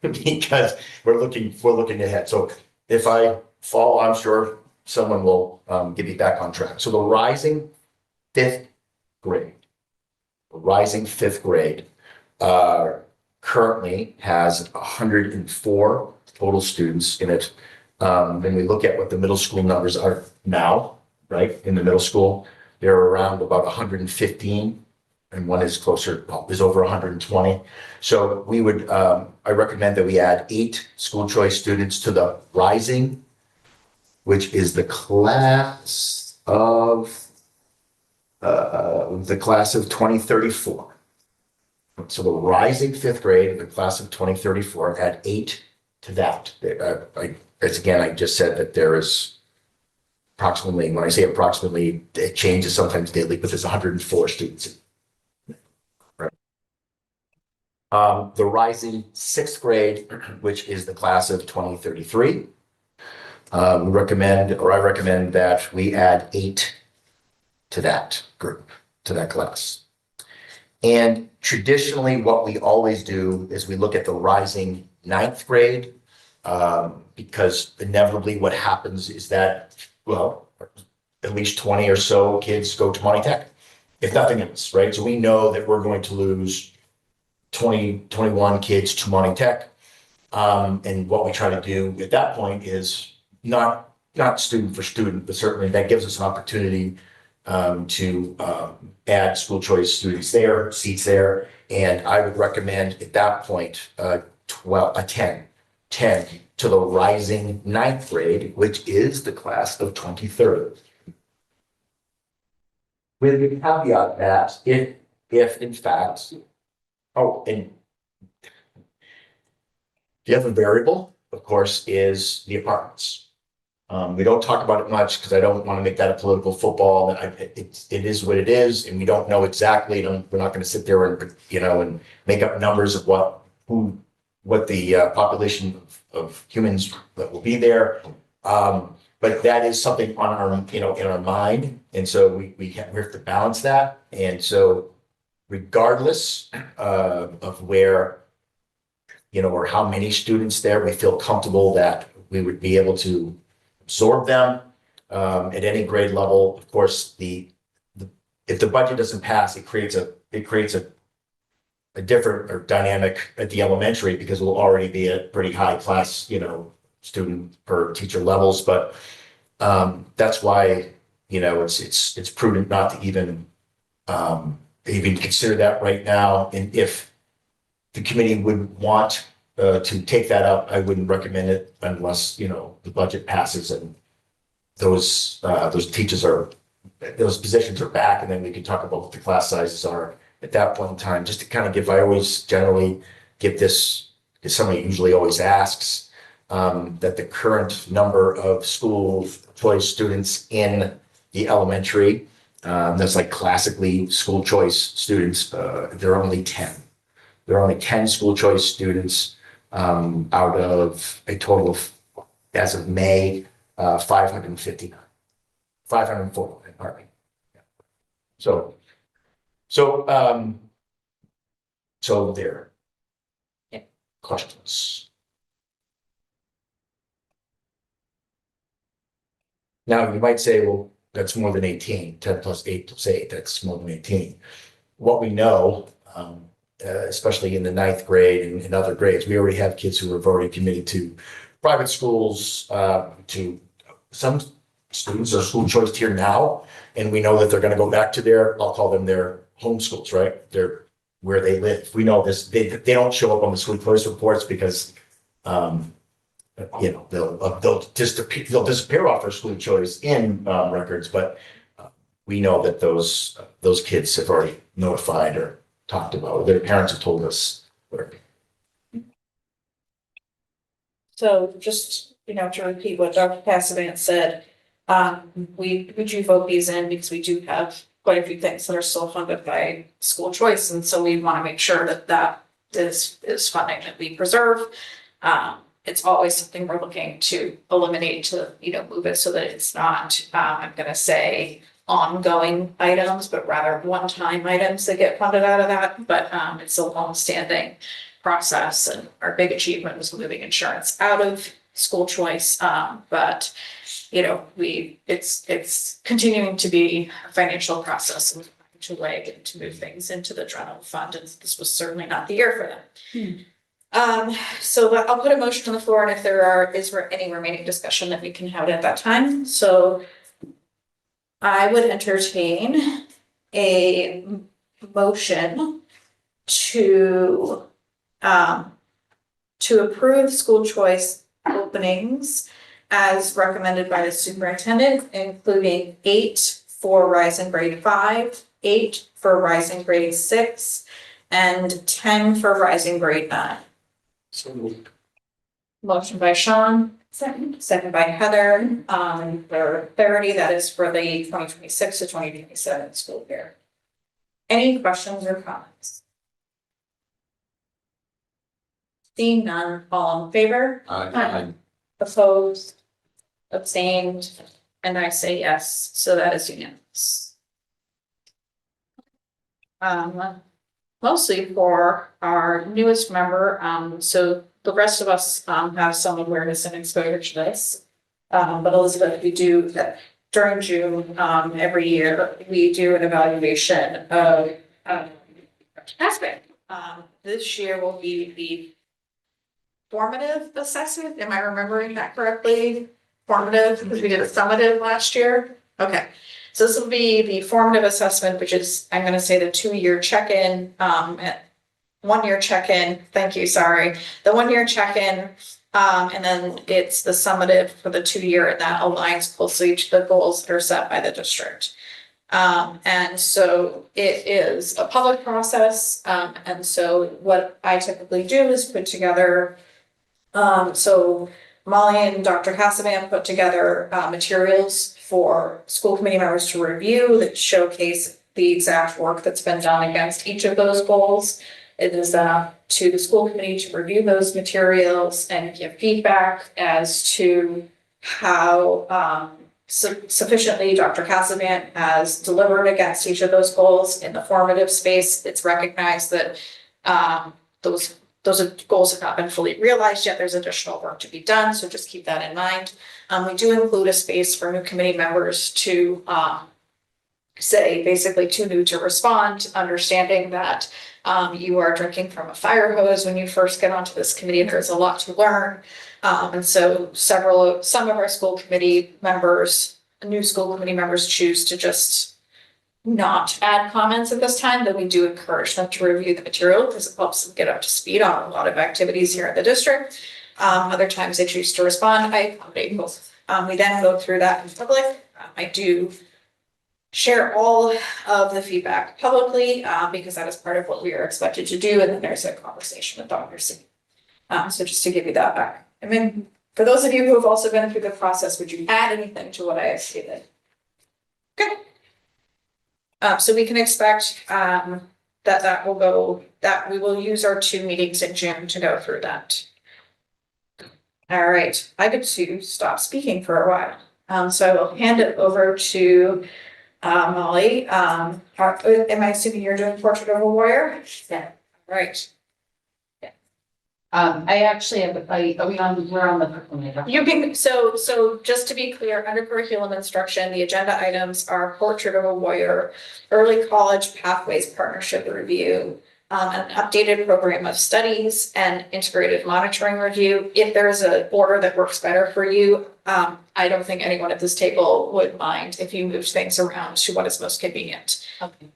because we're looking ahead. So if I fall, I'm sure someone will get me back on track. So the rising 5th grade. Rising 5th grade currently has 104 total students in it. When we look at what the middle school numbers are now, right, in the middle school, they're around about 115 and one is closer, well, is over 120. So we would, I recommend that we add 8 school choice students to the rising, which is the class of 2034. So the rising 5th grade, the class of 2034, add 8 to that. As again, I just said that there is approximately, when I say approximately, it changes sometimes daily, but there's 104 students. Right. The rising 6th grade, which is the class of 2033, I recommend that we add 8 to that group, to that class. And traditionally, what we always do is we look at the rising 9th grade, because inevitably what happens is that, well, at least 20 or so kids go to Monty Tech, if nothing else, right? So we know that we're going to lose 20, 21 kids to Monty Tech. And what we try to do at that point is not student for student, but certainly that gives us an opportunity to add school choice students there, seats there. And I would recommend at that point 10 to the rising 9th grade, which is the class of 2030. With the caveat that if in fact, and the other variable, of course, is the apartments. We don't talk about it much because I don't want to make that a political football. It is what it is, and we don't know exactly. We're not going to sit there and and make up numbers of what the population of humans that will be there. But that is something on our in our mind, and so we have to balance that. And so, regardless of where or how many students there, we feel comfortable that we would be able to absorb them at any grade level. Of course, if the budget doesn't pass, it creates a different or dynamic at the elementary because we'll already be at pretty high class, student per teacher levels. But that's why it's prudent not to even consider that right now. And if the committee would want to take that up, I wouldn't recommend it unless the budget passes and those positions are back, and then we can talk about what the class sizes are at that point in time. Just to kind of I always generally give this, because somebody usually always asks, that the current number of school choice students in the elementary, that's like classically school choice students, there are only 10. There are only 10 school choice students out of a total of, as of May, 559. 549, pardon me. So there. Yeah. Questions? Now, you might say, well, that's more than 18. 10 plus 8 plus 8, that's more than 18. What we know, especially in the 9th grade and in other grades, we already have kids who have already committed to private schools, to some students are school choice here now, and we know that they're going to go back to I'll call them their home schools, right? They're where they live. We know this. They don't show up on the school choice reports because, they'll disappear off their school choice in records, but we know that those kids have already notified or talked about, their parents have told us. So just, to repeat what Dr. Cassavant said, we do vote these in because we do have quite a few things that are still funded by school choice. And so we want to make sure that is funding that we preserve. It's always something we're looking to eliminate, to, move it so that it's not, I'm going to say, ongoing items, but rather one-time items that get funded out of that. But it's a long-standing process, and our big achievement was moving insurance out of school choice. But it's continuing to be a financial process and to move things into the general fund, and this was certainly not the year for that. So I'll put a motion on the floor, and if is there any remaining discussion that we can have at that time. So I would entertain a motion to, to approve school choice openings as recommended by the superintendent, including 8 for rising grade 5, 8 for rising grade 6, and 10 for rising grade 9. So moved. Motion by Sean, second by Heather, for clarity, that is for the 2026 to 2027 school year. Any questions or comments? Seeing none, all in favor? Aye. Opposed? Abstained? And I say yes, so that is unanimous. Mostly for our newest member, so the rest of us, have some awareness and exposure to this. But Elizabeth, we do that during June, every year, we do an evaluation of, aspect. This year will be the formative assessment. Am I remembering that correctly? Formative, because we did a summative last year. Okay. So this will be the formative assessment, which is, I'm gonna say the 2-year check-in, 1-year check-in, thank you, sorry. The 1-year check-in, and then it's the summative for the 2-year, and that aligns closely to the goals that are set by the district. And so it is a public process, and so what I typically do is put together, so Molly and Dr. Casavan put together materials for school committee members to review that showcase the exact work that's been done against each of those goals. It is up to the school committee to review those materials and give feedback as to how sufficiently Dr. Casavan has delivered against each of those goals. In the formative space, it's recognized that those goals have not been fully realized yet. There's additional work to be done, so just keep that in mind. We do include a space for new committee members to say basically too new to respond, understanding that you are drinking from a fire hose when you first get onto this committee. There's a lot to learn. And so some of our school committee members, new school committee members, choose to just not add comments at this time, but we do encourage them to review the material because it helps them get up to speed on a lot of activities here at the district. Other times they choose to respond. I accommodate both. We then go through that in public. I do share all of the feedback publicly because that is part of what we are expected to do. And then there's a conversation with Dr. C. So just to give you that back. I mean, for those of you who have also been through the process, would you add anything to what I have stated? Okay. So we can expect that we will use our 2 meetings in June to go through that. All right, I get to stop speaking for a while. So I will hand it over to Molly. Am I assuming you're doing Portrait of a Warrior? Yeah. Right. I actually have, we're on the. You can, so just to be clear, under curriculum instruction, the agenda items are Portrait of a Warrior, Early College Pathways Partnership Review, an updated program of studies, and integrated monitoring review. If there's an order that works better for you, I don't think anyone at this table would mind if you moved things around to what is most convenient. Okay.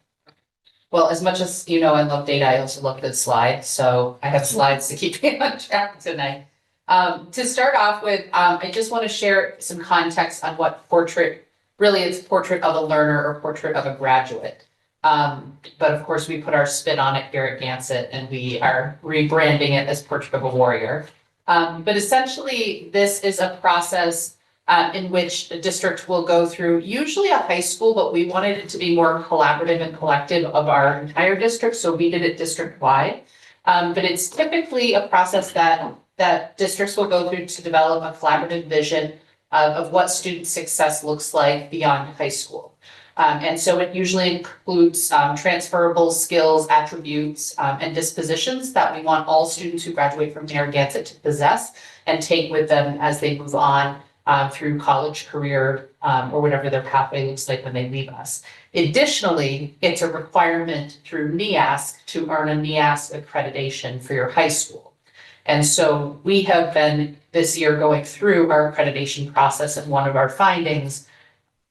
Well, as much as you know, I love data, I also love good slides, so I have slides to keep me on track tonight. To start off with, I just want to share some context on what portrait, really it's portrait of a learner or portrait of a graduate. But of course, we put our spin on it here at Gansett, and we are rebranding it as Portrait of a Warrior. But essentially, this is a process in which the district will go through, usually a high school, but we wanted it to be more collaborative and collective of our entire district, so we did it district-wide. But it's typically a process that districts will go through to develop a collaborative vision of what student success looks like beyond high school. And so it usually includes transferable skills, attributes, and dispositions that we want all students who graduate from Narragansett to possess and take with them as they move on through college, career, or whatever their pathway looks like when they leave us. Additionally, it's a requirement through NEASC to earn a NEASC accreditation for your high school. And so we have been this year going through our accreditation process, and one of our findings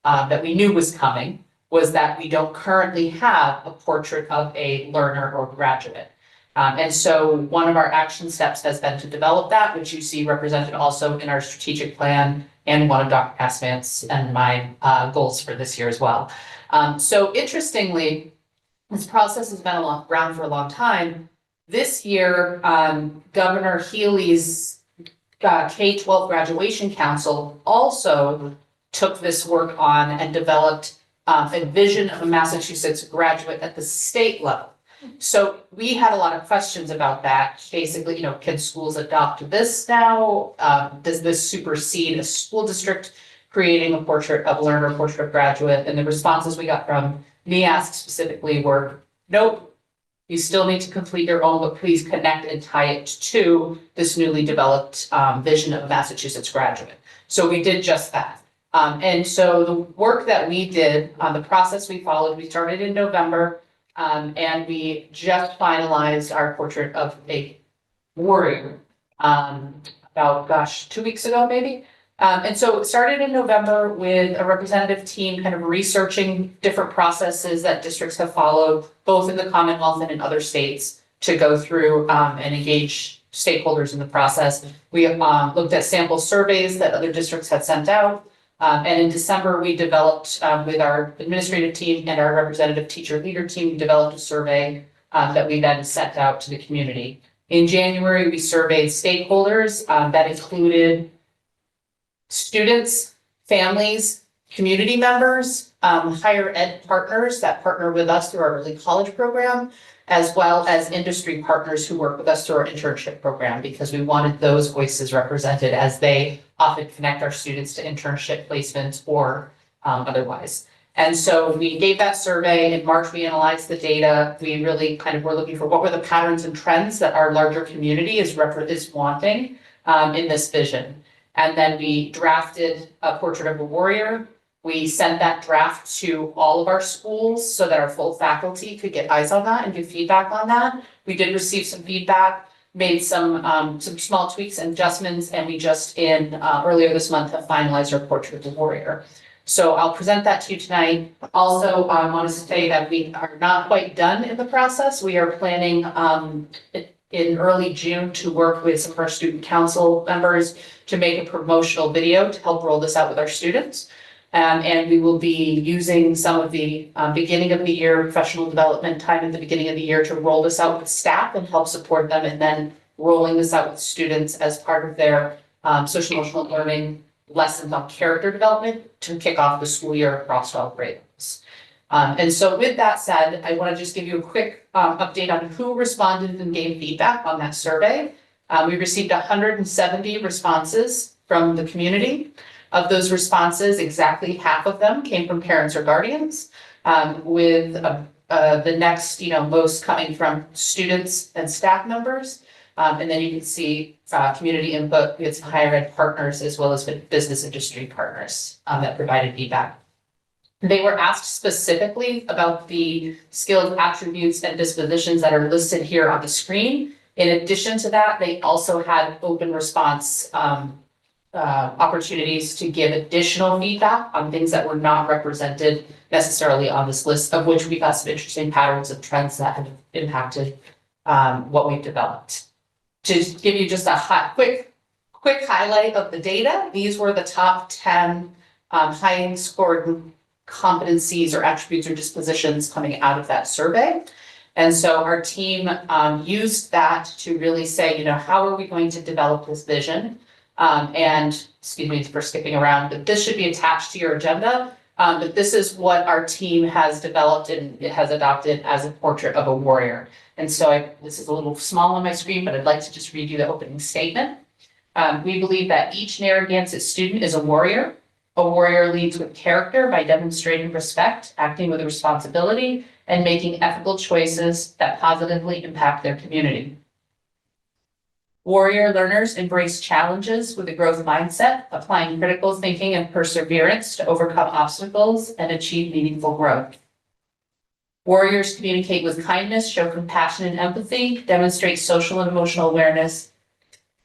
that we knew was coming was that we don't currently have a portrait of a learner or graduate. And so one of our action steps has been to develop that, which you see represented also in our strategic plan and one of Dr. Cassavant's and my goals for this year as well. So interestingly, this process has been around for a long time. This year, Governor Healy's K-12 Graduation Council also took this work on and developed a vision of a Massachusetts graduate at the state level. So we had a lot of questions about that. Basically, can schools adopt this now? Does this supersede a school district creating a portrait of learner, portrait of graduate? And the responses we got from NEASC specifically were, nope, you still need to complete your own, but please connect and tie it to this newly developed vision of a Massachusetts graduate. So we did just that. And so the work that we did, the process we followed, we started in November. And we just finalized our portrait of a warrior, about, 2 weeks ago, maybe. And so it started in November with a representative team kind of researching different processes that districts have followed, both in the Commonwealth and in other states, to go through, and engage stakeholders in the process. We, looked at sample surveys that other districts had sent out. And in December, we developed, with our administrative team and our representative teacher leader team, we developed a survey that we then sent out to the community. In January, we surveyed stakeholders that included students, families, community members, higher ed partners that partner with us through our early college program, as well as industry partners who work with us through our internship program, because we wanted those voices represented as they often connect our students to internship placements or otherwise. And so we gave that survey. In March, we analyzed the data. We really kind of were looking for what were the patterns and trends that our larger community is wanting in this vision. And then we drafted a portrait of a warrior. We sent that draft to all of our schools so that our full faculty could get eyes on that and give feedback on that. We did receive some feedback, made some small tweaks and adjustments, and we just earlier this month have finalized our portrait of the warrior. So I'll present that to you tonight. Also, I want to say that we are not quite done in the process. We are planning in early June to work with some of our student council members to make a promotional video to help roll this out with our students. And we will be using some of the beginning of the year professional development time at the beginning of the year to roll this out with staff and help support them, and then rolling this out with students as part of their social emotional learning lessons on character development to kick off the school year across all grade levels. And so with that said, I want to just give you a quick update on who responded and gave feedback on that survey. We received 170 responses from the community. Of those responses, exactly half of them came from parents or guardians, with the next, most coming from students and staff members. And then you can see community input with higher ed partners as well as business industry partners that provided feedback. They were asked specifically about the skills, attributes, and dispositions that are listed here on the screen. In addition to that, they also had open response opportunities to give additional feedback on things that were not represented necessarily on this list, of which we got some interesting patterns and trends that have impacted what we've developed. To give you just a quick highlight of the data, these were the top 10 highly scored competencies or attributes or dispositions coming out of that survey. And so our team used that to really say, how are we going to develop this vision? And excuse me for skipping around, but this should be attached to your agenda. But this is what our team has developed and it has adopted as a portrait of a warrior. And so this is a little small on my screen, but I'd like to just read you the opening statement. We believe that each Narragansett student is a warrior. A warrior leads with character by demonstrating respect, acting with responsibility, and making ethical choices that positively impact their community. Warrior learners embrace challenges with a growth mindset, applying critical thinking and perseverance to overcome obstacles and achieve meaningful growth. Warriors communicate with kindness, show compassion and empathy, demonstrate social and emotional awareness,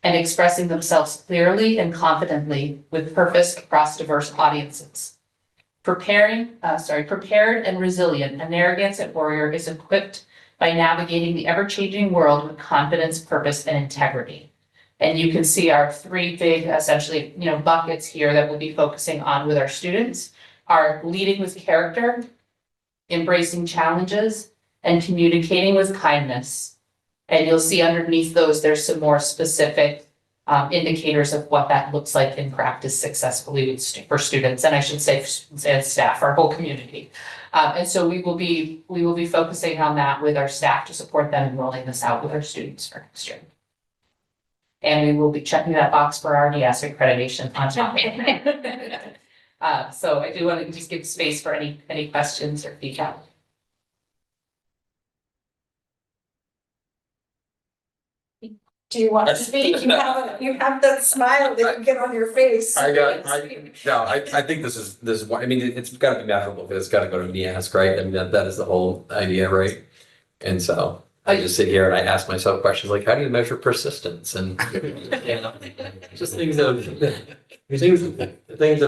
and expressing themselves clearly and confidently with purpose across diverse audiences. Prepared and resilient, a Narragansett warrior is equipped by navigating the ever-changing world with confidence, purpose, and integrity. And you can see our three big, essentially, buckets here that we'll be focusing on with our students are leading with character, embracing challenges, and communicating with kindness. And you'll see underneath those, there's some more specific indicators of what that looks like in practice successfully for students, and I should say and staff, our whole community. And so we will be focusing on that with our staff to support them in rolling this out with our students for next year. And we will be checking that box for RDS accreditation on top. So I do want to just give space for any questions or feedback. Do you want to speak? You have that smile that you get on your face. I think this is one, I mean, it's gotta be measurable, but it's gotta go to NEASC, right? I mean, that is the whole idea, right? And so I just sit here and I ask myself questions like, how do you measure persistence? And just things of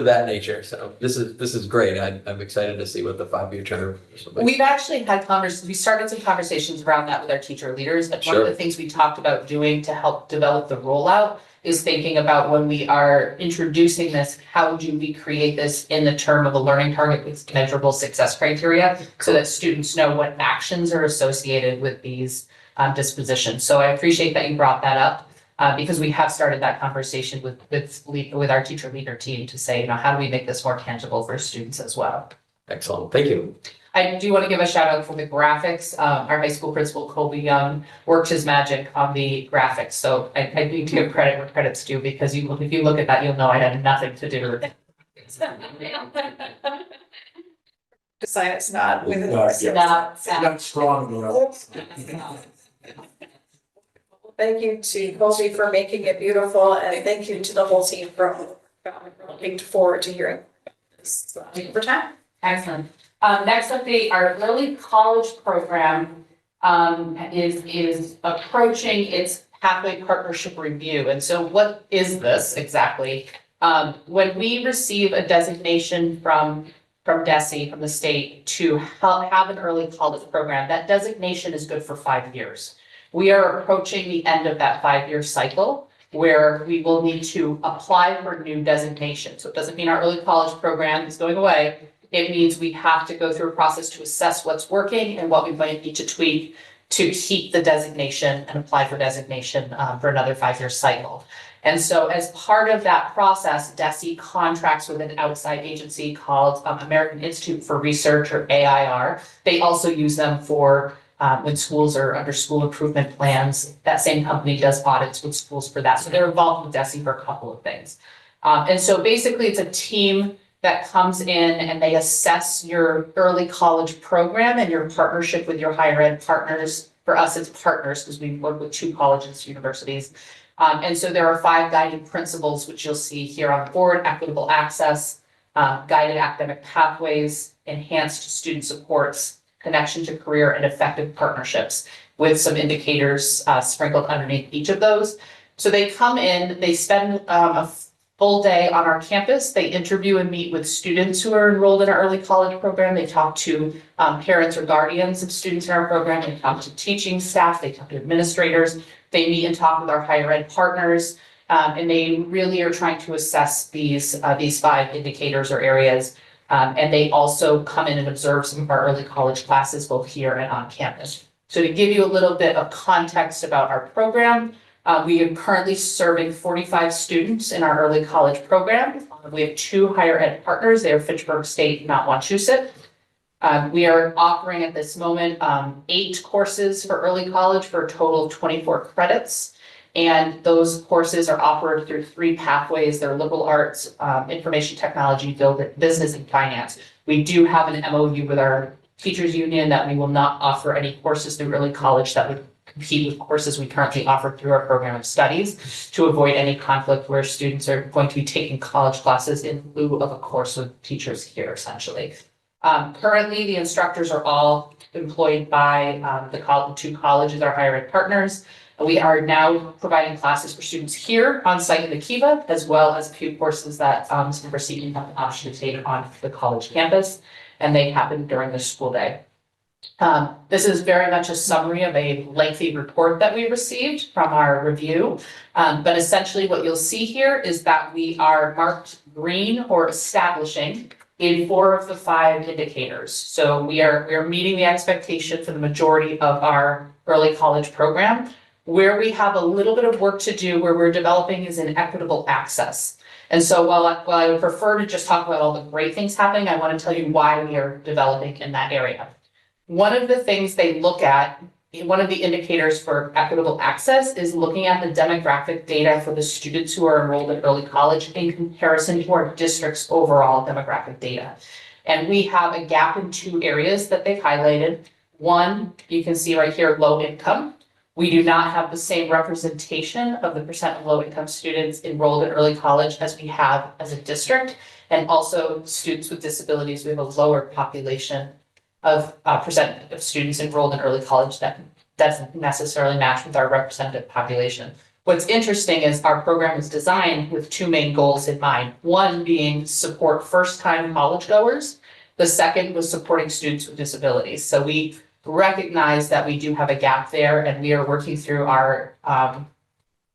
that nature. So this is great. I'm excited to see what the 5-year term. We've actually had we started some conversations around that with our teacher leaders. And one of the things we talked about doing to help develop the rollout is thinking about when we are introducing this, how do we create this in the term of a learning target with measurable success criteria so that students know what actions are associated with these dispositions. So I appreciate that you brought that up. Because we have started that conversation with our teacher leader team to say, how do we make this more tangible for students as well? Excellent, thank you. I do want to give a shout out for the graphics. Our high school principal, Colby Young, worked his magic on the graphics. So I need to give credit where credit's due because if you look at that, you'll know I had nothing to do with it. Science not with it. Not strong enough. Thank you to Colby for making it beautiful, and thank you to the whole team for looking forward to hearing this. Thank you for time. Excellent. Next update, our early college program is approaching its pathway partnership review. And so what is this exactly? When we receive a designation from DESE, from the state, to have an early college program, that designation is good for 5 years. We are approaching the end of that 5-year cycle where we will need to apply for new designation. So it doesn't mean our early college program is going away. It means we have to go through a process to assess what's working and what we might need to tweak to keep the designation and apply for designation for another 5-year cycle. And so as part of that process, DESE contracts with an outside agency called American Institute for Research, or AIR. They also use them for when schools are under school improvement plans. That same company does audits with schools for that. So they're involved with DESE for a couple of things. And so basically it's a team that comes in and they assess your early college program and your partnership with your higher ed partners. For us, it's partners because we work with 2 colleges, universities. And so there are 5 guiding principles, which you'll see here on the board: equitable access, guided academic pathways, enhanced student supports, connection to career, and effective partnerships, with some indicators sprinkled underneath each of those. So they come in, they spend a full day on our campus. They interview and meet with students who are enrolled in our early college program. They talk to parents or guardians of students in our program. They talk to teaching staff. They talk to administrators. They meet and talk with our higher ed partners. And they really are trying to assess these 5 indicators or areas. And they also come in and observe some of our early college classes, both here and on campus. So to give you a little bit of context about our program, we are currently serving 45 students in our early college program. We have 2 higher ed partners. They are Fitchburg State, not Wachusett. We are offering at this moment 8 courses for early college for a total of 24 credits. And those courses are offered through 3 pathways. They're liberal arts, information technology, business, and finance. We do have an MOU with our teachers union that we will not offer any courses through early college that would compete with courses we currently offer through our program of studies, to avoid any conflict where students are going to be taking college classes in lieu of a course with teachers here, essentially. Currently, the instructors are all employed by the 2 colleges, our higher ed partners. We are now providing classes for students here on site in the Kiva, as well as a few courses that some of our students have the option to take on the college campus, and they happen during the school day. This is very much a summary of a lengthy report that we received from our review. But essentially what you'll see here is that we are marked green or establishing in 4 of the 5 indicators. So we are meeting the expectation for the majority of our early college program. Where we have a little bit of work to do, where we're developing, is in equitable access. And so while I would prefer to just talk about all the great things happening, I want to tell you why we are developing in that area. One of the things they look at, one of the indicators for equitable access, is looking at the demographic data for the students who are enrolled at early college in comparison to our district's overall demographic data. And we have a gap in 2 areas that they've highlighted. One, you can see right here, low income. We do not have the same representation of the percent of low income students enrolled in early college as we have as a district. And also students with disabilities, we have a lower population of percent of students enrolled in early college that doesn't necessarily match with our representative population. What's interesting is our program is designed with 2 main goals in mind. One being support first-time college goers. The second was supporting students with disabilities. So we recognize that we do have a gap there, and we are working through our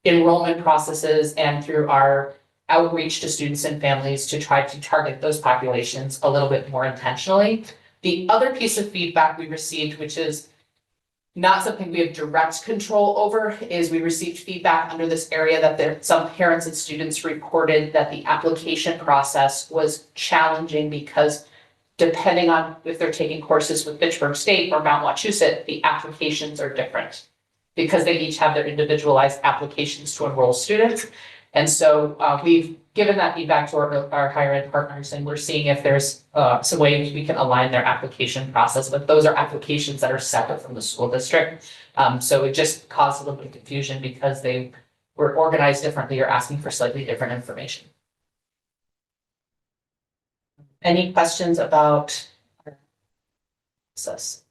enrollment processes and through our outreach to students and families to try to target those populations a little bit more intentionally. The other piece of feedback we received, which is not something we have direct control over, is we received feedback under this area that some parents and students reported that the application process was challenging because depending on if they're taking courses with Fitchburg State or Mount Wachusett, the applications are different because they each have their individualized applications to enroll students. And so we've given that feedback to our higher ed partners, and we're seeing if there's some ways we can align their application process, but those are applications that are separate from the school district. So it just caused a little bit of confusion because they were organized differently or asking for slightly different information. Any questions about our process?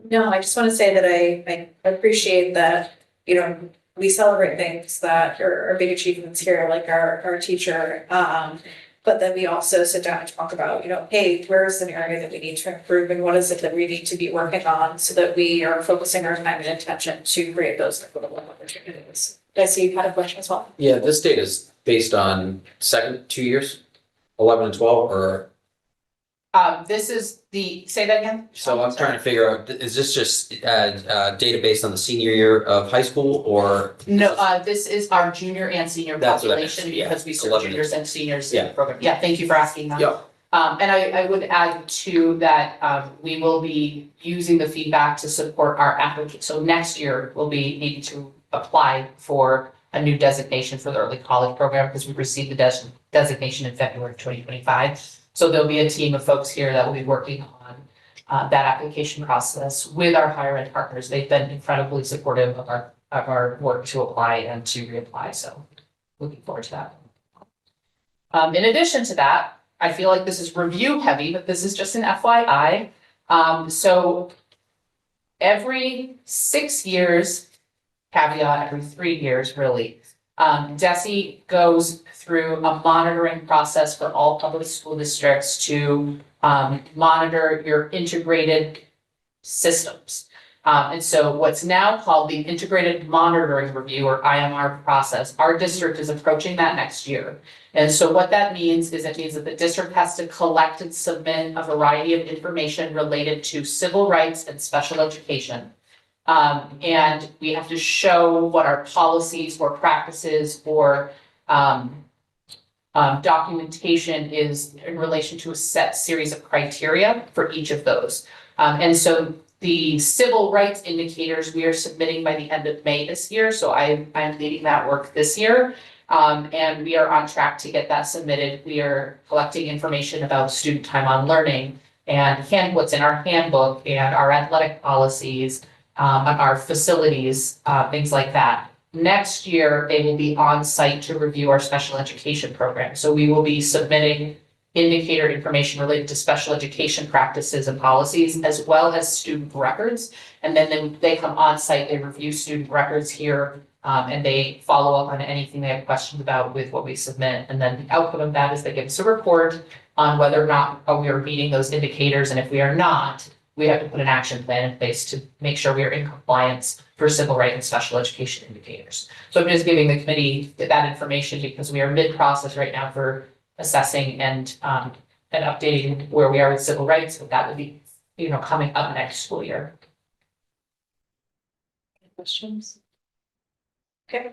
No, I just want to say that I appreciate that, you know, we celebrate things that are big achievements here, like our teacher. But then we also sit down and talk about, you know, hey, where's an area that we need to improve and what is it that we need to be working on so that we are focusing our time and attention to create those equitable opportunities. I see you had a question as well. Yeah, this data is based on second 2 years, 11 and 12, or This is say that again? so I'm trying to figure out, is this just data based on the senior year of high school, or? No, this is our junior and senior That's what I meant, population yeah. because we serve 11. juniors and seniors in Yeah. the program. Yeah, thank you for asking that. Yeah. And I would add too that we will be using the feedback to support our application. So next year we'll be needing to apply for a new designation for the early college program because we received the designation in February 2025. So there'll be a team of folks here that will be working on that application process with our higher ed partners. They've been incredibly supportive of our work to apply and to reapply. So looking forward to that. In addition to that, I feel like this is review heavy, but this is just an FYI. So every 6 years, caveat, every 3 years really, DESE goes through a monitoring process for all public school districts to monitor your integrated systems. And so what's now called the Integrated Monitoring Review, or IMR process, our district is approaching that next year. And so what that means is it means that the district has to collect and submit a variety of information related to civil rights and special education. And we have to show what our policies or practices or documentation is in relation to a set series of criteria for each of those. And so the civil rights indicators we are submitting by the end of May this year. So I'm leading that work this year. And we are on track to get that submitted. We are collecting information about student time on learning and what's in our handbook and our athletic policies, our facilities, things like that. Next year, they will be on site to review our special education program. So we will be submitting indicator information related to special education practices and policies, as well as student records. And then they come on site, they review student records here, and they follow up on anything they have questions about with what we submit. And then the outcome of that is they give us a report on whether or not we are meeting those indicators. And if we are not, we have to put an action plan in place to make sure we are in compliance for civil rights and special education indicators. So I'm just giving the committee that information because we are mid-process right now for assessing and updating where we are with civil rights, but that will be, coming up next school year. Any questions? Okay.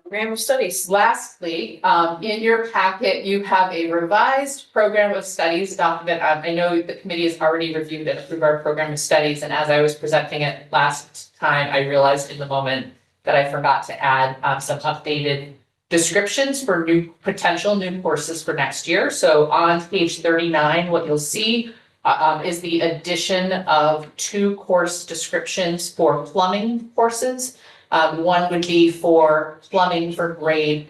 Program of studies. Lastly, in your packet, you have a revised program of studies document. I know the committee has already reviewed and approved our program of studies, and as I was presenting it last time, I realized in the moment that I forgot to add some updated descriptions for potential new courses for next year. So on page 39, what you'll see is the addition of 2 course descriptions for plumbing courses. One would be for plumbing for grade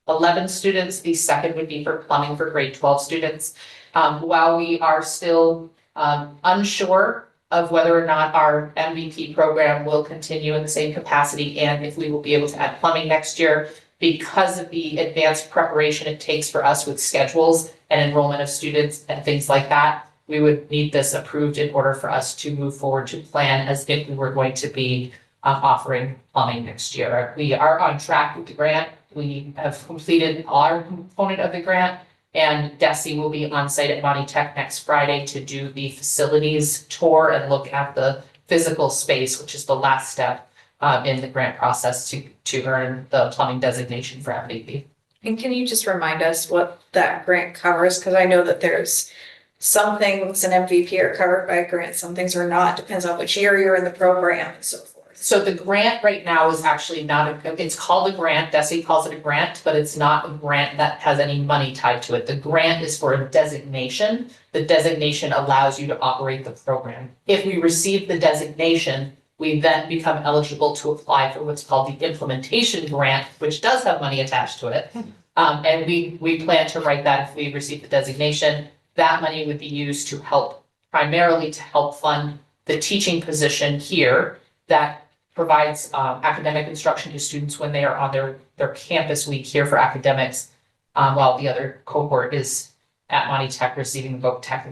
11 students. The second would be for plumbing for grade 12 students. While we are still unsure of whether or not our MVP program will continue in the same capacity and if we will be able to add plumbing next year, because of the advanced preparation it takes for us with schedules and enrollment of students and things like that, we would need this approved in order for us to move forward to plan as if we were going to be offering plumbing next year. We are on track with the grant. We have completed our component of the grant, and Desi will be on site at Monty Tech next Friday to do the facilities tour and look at the physical space, which is the last step in the grant process to earn the plumbing designation for MVP. And can you just remind us what that grant covers? Because I know that there's some things in MVP are covered by a grant, some things are not, depends on which year you're in the program and so forth. So the grant right now is actually it's called a grant, Desi calls it a grant, but it's not a grant that has any money tied to it. The grant is for a designation. The designation allows you to operate the program. If we receive the designation, we then become eligible to apply for what's called the implementation grant, which does have money attached to it. And we plan to write that if we receive the designation. That money would be used primarily to help fund the teaching position here that provides academic instruction to students when they are on their campus week here for academics, while the other cohort is at Monty Tech receiving voc tech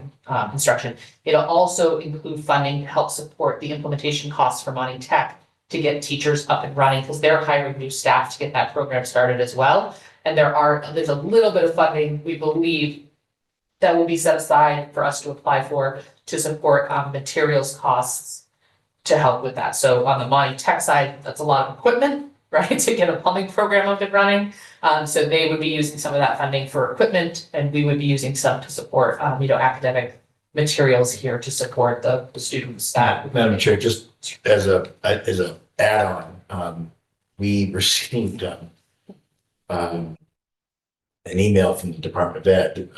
instruction. It'll also include funding to help support the implementation costs for Monty Tech to get teachers up and running, because they're hiring new staff to get that program started as well. And there's a little bit of funding, we believe, that will be set aside for us to apply for to support materials costs to help with that. So on the Monty Tech side, that's a lot of equipment, right, to get a plumbing program up and running. So they would be using some of that funding for equipment, and we would be using some to support, academic materials here to support the students that. Madam Chair, just as a add-on, we received an email from the Department of Ed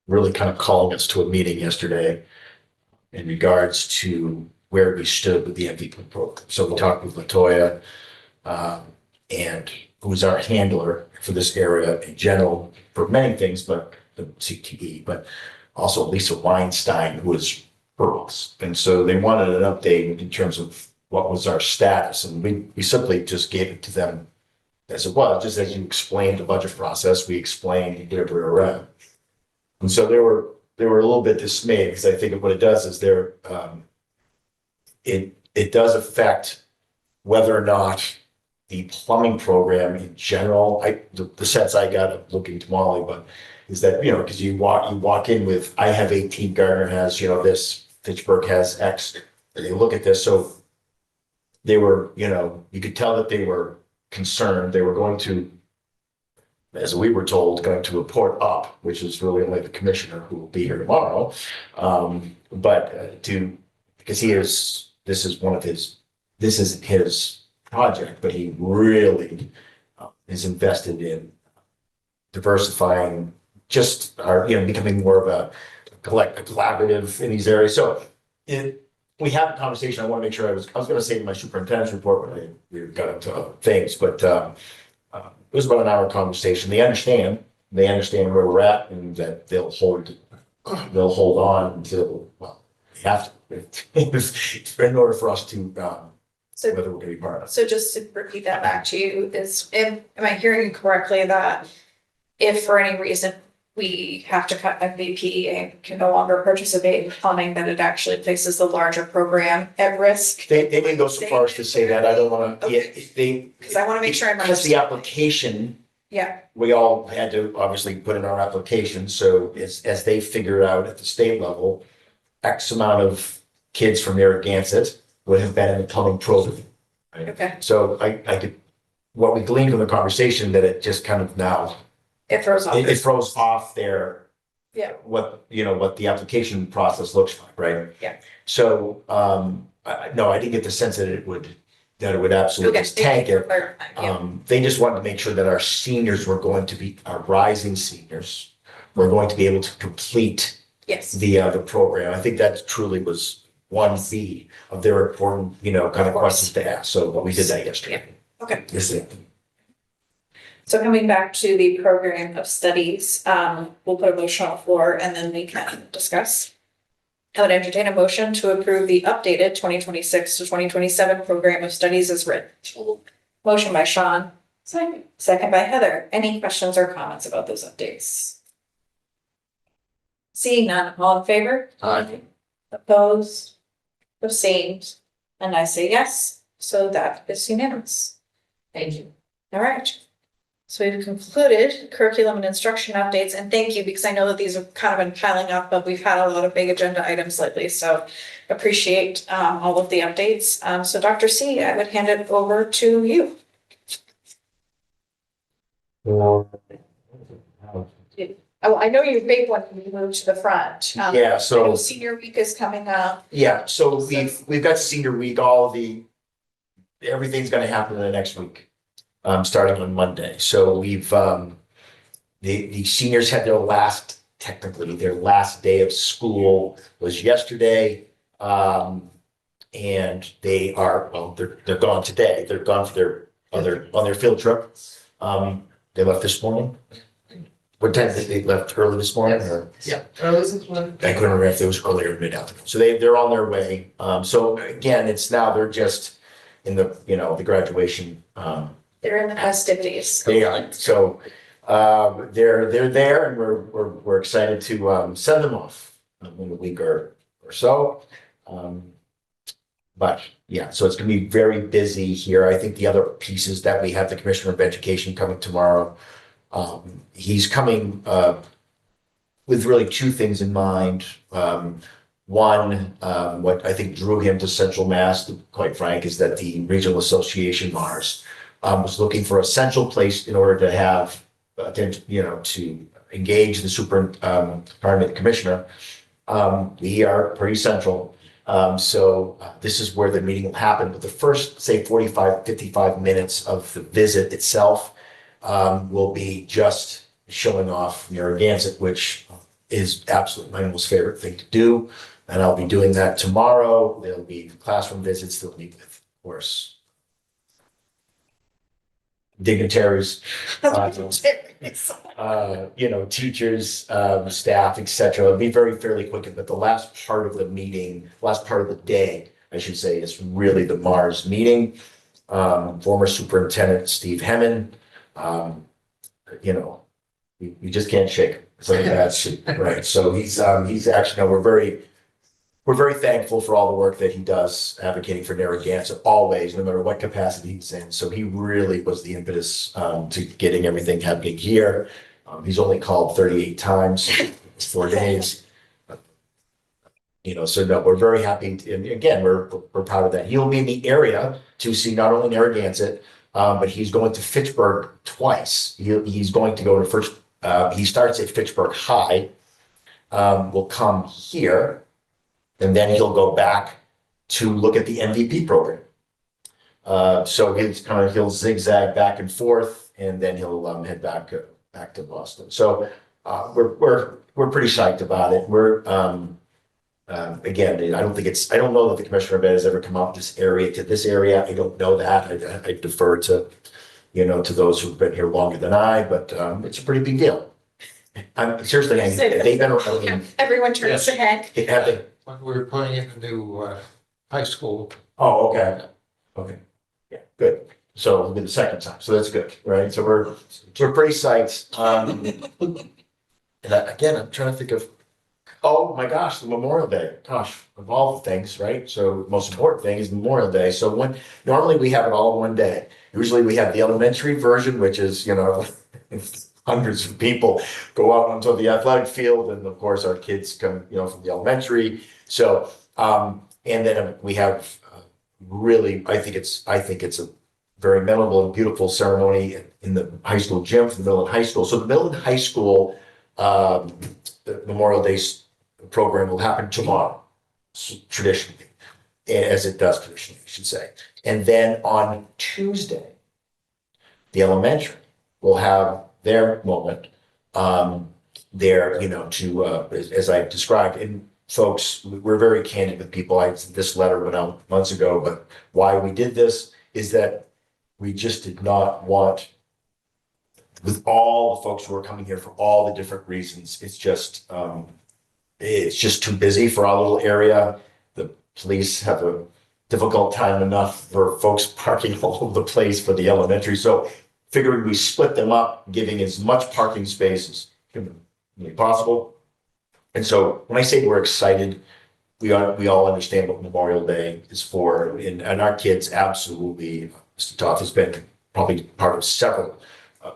really kind of calling us to a meeting yesterday in regards to where we stood with the MVP program. So we talked with Latoya, and who's our handler for this area in general for many things, but the CTE, but also Lisa Weinstein, who is Pearls. And so they wanted an update in terms of what was our status. And we simply just gave it to them as it was, just as you explained the budget process, we explained where we were at. And so they were a little bit dismayed, because I think what it does is it does affect whether or not the plumbing program in general, the sense I got of looking to Molly, but is that, because you walk in with, I have 18, Gardner has, this, Fitchburg has X, and they look at this. So they were, you could tell that they were concerned. They were going to, as we were told, going to report up, which is really only the commissioner who will be here tomorrow. Because this isn't his project, but he really is invested in diversifying just our, becoming more of a collaborative in these areas. So we had a conversation. I want to make sure I was going to say in my superintendent's report when we got into things, but it was about an hour conversation. They understand they understand where we're at and that they'll hold on until, well, they have to, in order for us to, So, whether we're gonna be part of it. so just to repeat that back to you, am I hearing you correctly that if for any reason we have to cut MVP and can no longer participate in funding, that it actually places the larger program at risk? They didn't go so far as to say that. I don't wanna, yeah, they. Because I want to make sure I'm Because the understanding. application, Yeah, we all had to obviously put in our application, so as they figure out at the state level, X amount of kids from Narragansett would have been in the plumbing program. Right? okay, So I could, what we gleaned from the conversation, that it just kind of now, it throws off. it throws off their. Yeah. What, what the application process looks like, right? Yeah. So, no, I didn't get the sense that it would absolutely Okay, tank thank you it. for clarifying, yeah. They just wanted to make sure that our seniors were going to be, our rising seniors were going to be able to complete Yes, the program. I think that truly was one B of their important, kind Of of course. questions to ask. So we did that yesterday. okay. Yes, sir. So coming back to the program of studies, we'll put a motion on the floor and then we can discuss. I would entertain a motion to approve the updated 2026 to 2027 program of studies as written. Motion by Sean, Second. second by Heather. Any questions or comments about those updates? Seeing none, all in favor? Opposed? Abstained? And I say yes, so that is unanimous. Thank you. All right. So we've concluded curriculum and instruction updates, and thank you, because I know that these have kind of been piling up, but we've had a lot of big agenda items lately, so appreciate all of the updates. So Dr. C, I would hand it over to you. Oh, I know you're big when you move to the front. Yeah, I know so, senior week is coming up. yeah, so we've got senior week, everything's gonna happen in the next week, starting on Monday. So we've, the seniors had technically their last day of school was yesterday. And they are, they're gone today. They're gone for on their field trip. They left this morning. What time did they left early this morning or? Yeah. I couldn't remember if it was earlier or mid-afternoon. So they're on their way. So again, they're just in the graduation. They're in the festivities. They are. So they're there and we're excited to send them off in a week or so. But yeah, so it's gonna be very busy here. I think the other pieces that we have the Commissioner of Education coming tomorrow. He's coming with really two things in mind. One, what I think drew him to Central Mass, to be quite frank, is that the Regional Association Mars was looking for a central place in order to have, to engage the superintendent commissioner. We are pretty central. So this is where the meeting will happen. But the first, say, 45, 55 minutes of the visit itself will be just showing off Narragansett, which is absolutely my most favorite thing to do. And I'll be doing that tomorrow. There'll be classroom visits. There'll be, of course, dignitaries, teachers, staff, etc. It'll be fairly quick, but the last part of the meeting, last part of the day, I should say, is really the Mars meeting. Former Superintendent Steve Hemmen, we just can't shake him. So that's right. So he's actually, we're very thankful for all the work that he does advocating for Narragansett always, no matter what capacity he's in. So he really was the impetus to getting everything happening here. He's only called 38 times, 4 days. So no, we're very happy. And again, we're proud of that. He'll be in the area to see not only Narragansett, but he's going to Fitchburg twice. He's going to go to first. He starts at Fitchburg High. Will come here. And then he'll go back to look at the MVP program. So he'll zigzag back and forth, and then he'll head back to Boston. So we're pretty psyched about it. We're again, I don't know that the Commissioner of Ed has ever come out to this area. I don't know that. I defer to to those who've been here longer than I, but it's a pretty big deal. I'm seriously, Hank, they've been around. Everyone turns their head. Have they? When we were putting in the new high school. Oh, okay. Okay. Yeah, good. So it'll be the second time. So that's good, right? So we're pretty psyched. And again, I'm trying to think of, oh my gosh, the Memorial Day. Gosh, of all the things, right? So most important thing is Memorial Day. So normally we have it all in one day. Usually we have the elementary version, which is, hundreds of people go out onto the athletic field, and of course our kids come, from the elementary. So, and then we have really, I think it's a very memorable and beautiful ceremony in the high school gym for the middle and high school. So the middle and high school the Memorial Day program will happen tomorrow, traditionally, as it does traditionally, I should say. And then on Tuesday, the elementary will have their moment there, as I described. And folks, we're very candid with people. This letter went out months ago, but why we did this is that we just did not want, with all the folks who are coming here for all the different reasons, it's just too busy for our little area. The police have a difficult time enough for folks parking all over the place for the elementary. So figuring we split them up, giving as much parking space as humanly possible. And so when I say we're excited, we all understand what Memorial Day is for, and our kids absolutely, Mr. Toth has been probably part of several,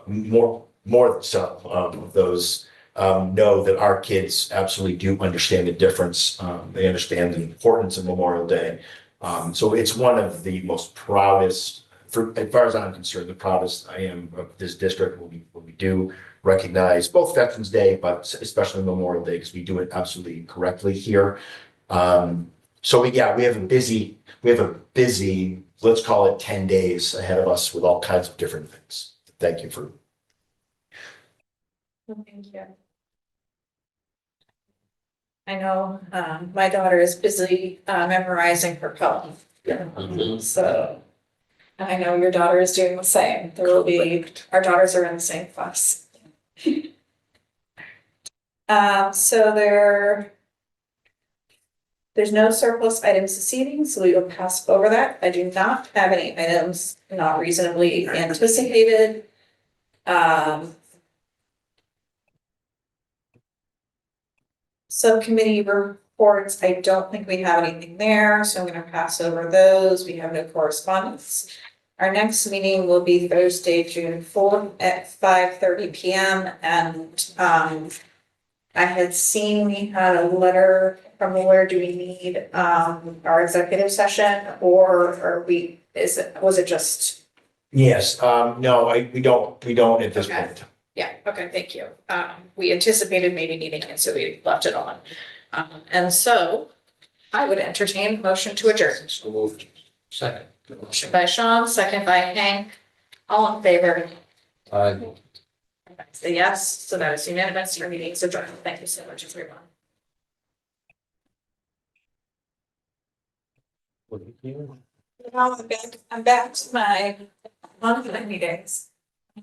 more than some of those, know that our kids absolutely do understand the difference. They understand the importance of Memorial Day. So it's one of the most proudest, as far as I'm concerned, the proudest I am of this district when we do recognize both Veterans Day, but especially Memorial Day, because we do it absolutely correctly here. So we have a busy, let's call it 10 days ahead of us with all kinds of different things. Thank you for. Thank you. I know, my daughter is busy, memorizing her poem. So, and I know your daughter is doing the same. Our daughters are in the same class. So there's no surplus items this evening, so we will pass over that. I do not have any items not reasonably anticipated. Subcommittee reports, I don't think we have anything there, so I'm gonna pass over those. We have no correspondence. Our next meeting will be Thursday, June 4th at 5:30 p.m. And I had seen we had a letter from the lawyer. Do we need our executive session, or was it just? Yes, no, we don't at this Okay. point. Yeah, okay, thank you. We anticipated maybe needing it, so we left it on. And so I would entertain a motion to adjourn. So moved. Second. Motion by Sean, second by Hank. All in favor? Say yes, so that is unanimous. Your meeting is adjourned. Thank you so much, everyone. I'm back to my monthly meetings.